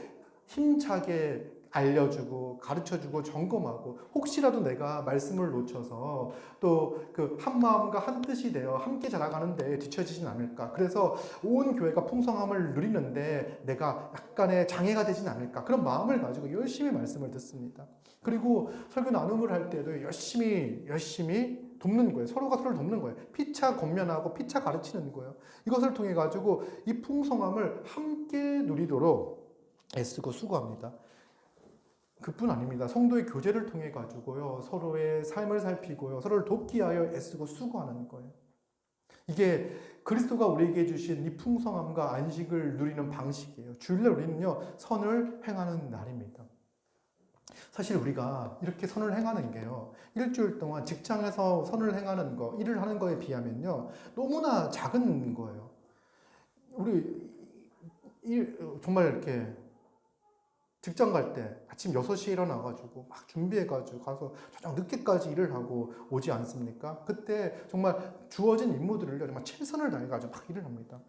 힘차게 알려주고 가르쳐주고 점검하고 혹시라도 내가 말씀을 놓쳐서 또 그 한마음과 한뜻이 되어 함께 자라가는데 뒤처지진 않을까. 그래서 온 교회가 풍성함을 누리는데 내가 약간의 장애가 되진 않을까. 그런 마음을 가지고 열심히 말씀을 듣습니다. 그리고 설교 나눔을 할 때도 열심히 돕는 거예요. 서로가 서로를 돕는 거예요. 피차 권면하고 피차 가르치는 거예요. 이것을 통해 가지고 이 풍성함을 함께 누리도록 애쓰고 수고합니다. 그뿐 아닙니다. 성도의 교제를 통해 가지고요, 서로의 삶을 살피고요, 서로를 돕기 위하여 애쓰고 수고하는 거예요. 이게 그리스도가 우리에게 주신 이 풍성함과 안식을 누리는 방식이에요. 주일날 우리는요, 선을 행하는 날입니다. 사실 우리가 이렇게 선을 행하는 게요, 일주일 동안 직장에서 선을 행하는 거, 일을 하는 거에 비하면요, 너무나 작은 거예요. 우리 정말 이렇게 직장 갈 때 아침 6시에 일어나가지고 막 준비해가지고 가서 저녁 늦게까지 일을 하고 오지 않습니까? 그때 정말 주어진 임무들을 정말 최선을 다해가지고 막 일을 합니다.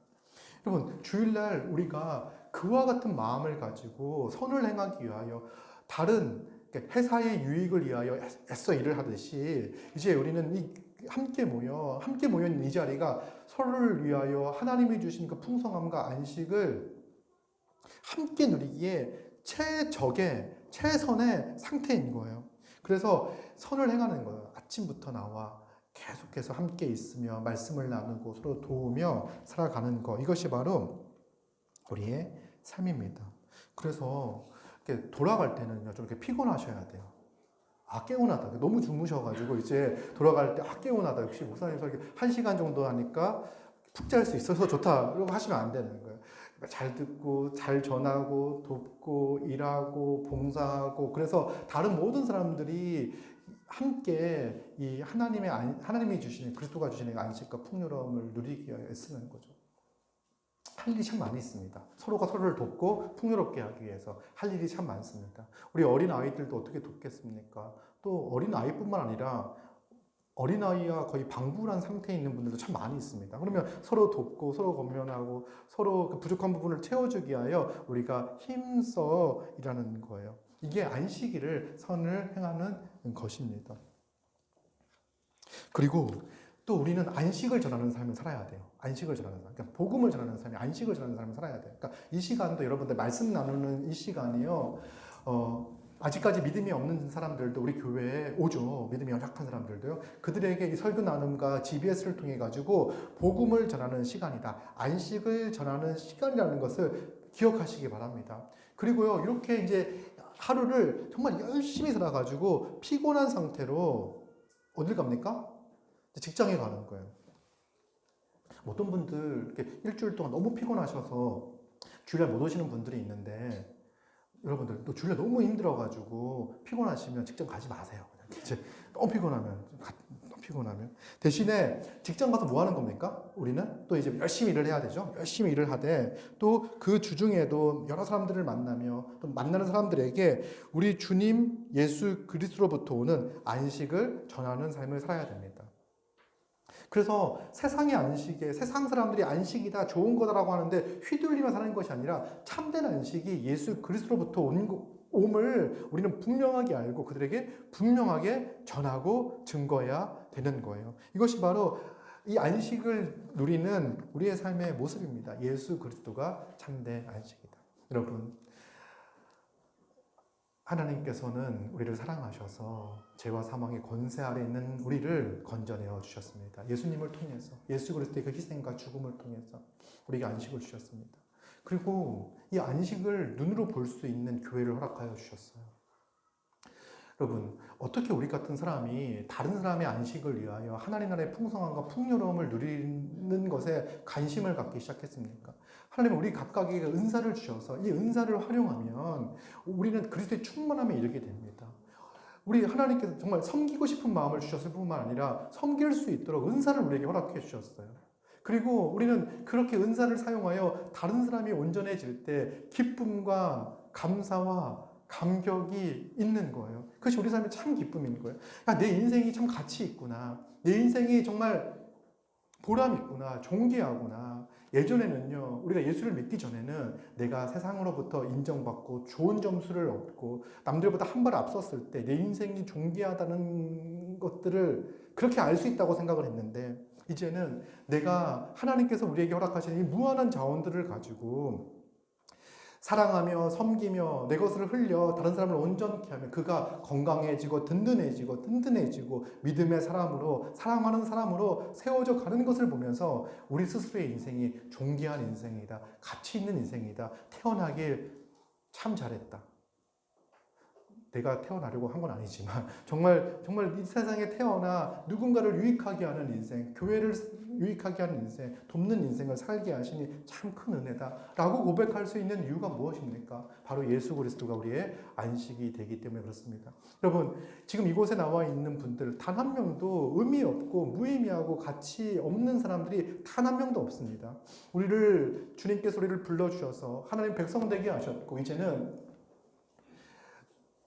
여러분, 주일날 우리가 그와 같은 마음을 가지고 선을 행하기 위하여 다른 회사의 유익을 위하여 애써 일을 하듯이 이제 우리는 함께 모인 이 자리가 서로를 위하여 하나님이 주신 그 풍성함과 안식을 함께 누리기에 최선의 상태인 거예요. 그래서 선을 행하는 거예요. 아침부터 나와 계속해서 함께 있으며 말씀을 나누고 서로 도우며 살아가는 거. 이것이 바로 우리의 삶입니다. 그래서 이렇게 돌아갈 때는요, 좀 이렇게 피곤하셔야 돼요. 개운하다. 너무 주무셔가지고 이제 돌아갈 때 개운하다. 역시 목사님 설교 1시간 정도 하니까 푹 잘 수 있어서 좋다. 이러고 하시면 안 되는 거예요. 잘 듣고, 잘 전하고, 돕고, 일하고, 봉사하고, 그래서 다른 모든 사람들이 함께 이 하나님이 주시는, 그리스도가 주시는 안식과 풍요로움을 누리기 위하여 애쓰는 거죠. 할 일이 참 많이 있습니다. 서로가 서로를 돕고 풍요롭게 하기 위해서 할 일이 참 많습니다. 우리 어린 아이들도 어떻게 돕겠습니까? 또 어린 아이뿐만 아니라 어린아이와 거의 방불한 상태에 있는 분들도 참 많이 있습니다. 그러면 서로 돕고 서로 권면하고 서로 그 부족한 부분을 채워주기 위하여 우리가 힘써 일하는 거예요. 이게 안식일을 선을 행하는 것입니다. 그리고 또 우리는 안식을 전하는 삶을 살아야 돼요. 안식을 전하는 삶. 그러니까 복음을 전하는 삶이 안식을 전하는 삶을 살아야 돼요. 그러니까 이 시간도 여러분들 말씀 나누는 이 시간이요. 아직까지 믿음이 없는 사람들도 우리 교회에 오죠. 믿음이 연약한 사람들도요. 그들에게 이 설교 나눔과 GBS를 통해 가지고 복음을 전하는 시간이다. 안식을 전하는 시간이라는 것을 기억하시기 바랍니다. 그리고요, 이렇게 이제 하루를 정말 열심히 살아가지고 피곤한 상태로 어딜 갑니까? 직장에 가는 거예요. 어떤 분들 이렇게 일주일 동안 너무 피곤하셔서 주일날 못 오시는 분들이 있는데, 여러분들 또 주일날 너무 힘들어가지고 피곤하시면 직장 가지 마세요. 이제 너무 피곤하면 대신에 직장 가서 뭐 하는 겁니까? 우리는 또 이제 열심히 일을 해야 되죠. 열심히 일을 하되 또 그 주중에도 여러 사람들을 만나며 또 만나는 사람들에게 우리 주님 예수 그리스도로부터 오는 안식을 전하는 삶을 살아야 됩니다. 그래서 세상의 안식에 세상 사람들이 안식이다 좋은 거다라고 하는데 휘둘리며 사는 것이 아니라 참된 안식이 예수 그리스도로부터 옴을 우리는 분명하게 알고 그들에게 분명하게 전하고 증거해야 되는 거예요. 이것이 바로 이 안식을 누리는 우리의 삶의 모습입니다. 예수 그리스도가 참된 안식이다. 여러분, 하나님께서는 우리를 사랑하셔서 죄와 사망의 권세 아래 있는 우리를 건져내어 주셨습니다. 예수님을 통해서, 예수 그리스도의 그 희생과 죽음을 통해서 우리에게 안식을 주셨습니다. 그리고 이 안식을 눈으로 볼 수 있는 교회를 허락하여 주셨어요. 여러분, 어떻게 우리 같은 사람이 다른 사람의 안식을 위하여 하나님 나라의 풍성함과 풍요로움을 누리는 것에 관심을 갖기 시작했습니까? 하나님은 우리 각각에게 은사를 주셔서 이 은사를 활용하면 우리는 그리스도의 충만함에 이르게 됩니다. 우리 하나님께서 정말 섬기고 싶은 마음을 주셨을 뿐만 아니라 섬길 수 있도록 은사를 우리에게 허락해 주셨어요. 그리고 우리는 그렇게 은사를 사용하여 다른 사람이 온전해질 때 기쁨과 감사와 감격이 있는 거예요. 그것이 우리 삶의 참 기쁨인 거예요. 야, 내 인생이 참 가치 있구나. 내 인생이 정말 보람 있구나. 존귀하구나. 예전에는요, 우리가 예수를 믿기 전에는 내가 세상으로부터 인정받고 좋은 점수를 얻고 남들보다 한 발 앞섰을 때 내 인생이 존귀하다는 것들을 그렇게 알 수 있다고 생각을 했는데, 이제는 내가 하나님께서 우리에게 허락하신 이 무한한 자원들을 가지고 사랑하며 섬기며 내 것을 흘려 다른 사람을 온전케 하며 그가 건강해지고 든든해지고 믿음의 사람으로 사랑하는 사람으로 세워져 가는 것을 보면서 우리 스스로의 인생이 존귀한 인생이다. 가치 있는 인생이다. 태어나길 참 잘했다. 내가 태어나려고 한 건 아니지만 정말 이 세상에 태어나 누군가를 유익하게 하는 인생, 교회를 유익하게 하는 인생, 돕는 인생을 살게 하시니 참 큰 은혜다라고 고백할 수 있는 이유가 무엇입니까? 바로 예수 그리스도가 우리의 안식이 되기 때문에 그렇습니다. 여러분, 지금 이곳에 나와 있는 분들 단 한 명도 의미 없고 무의미하고 가치 없는 사람들이 단 한 명도 없습니다. 주님께서 우리를 불러주셔서 하나님 백성 되게 하셨고 이제는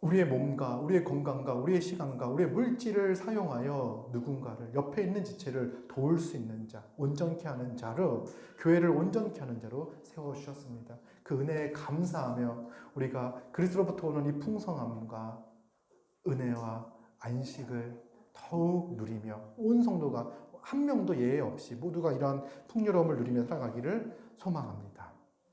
우리의 몸과 우리의 건강과 우리의 시간과 우리의 물질을 사용하여 누군가를 옆에 있는 지체를 도울 수 있는 자, 온전케 하는 자로 교회를 온전케 하는 자로 세워주셨습니다. 그 은혜에 감사하며 우리가 그리스도로부터 오는 이 풍성함과 은혜와 안식을 더욱 누리며 온 성도가 한 명도 예외 없이 모두가 이러한 풍요로움을 누리며 살아가기를 소망합니다.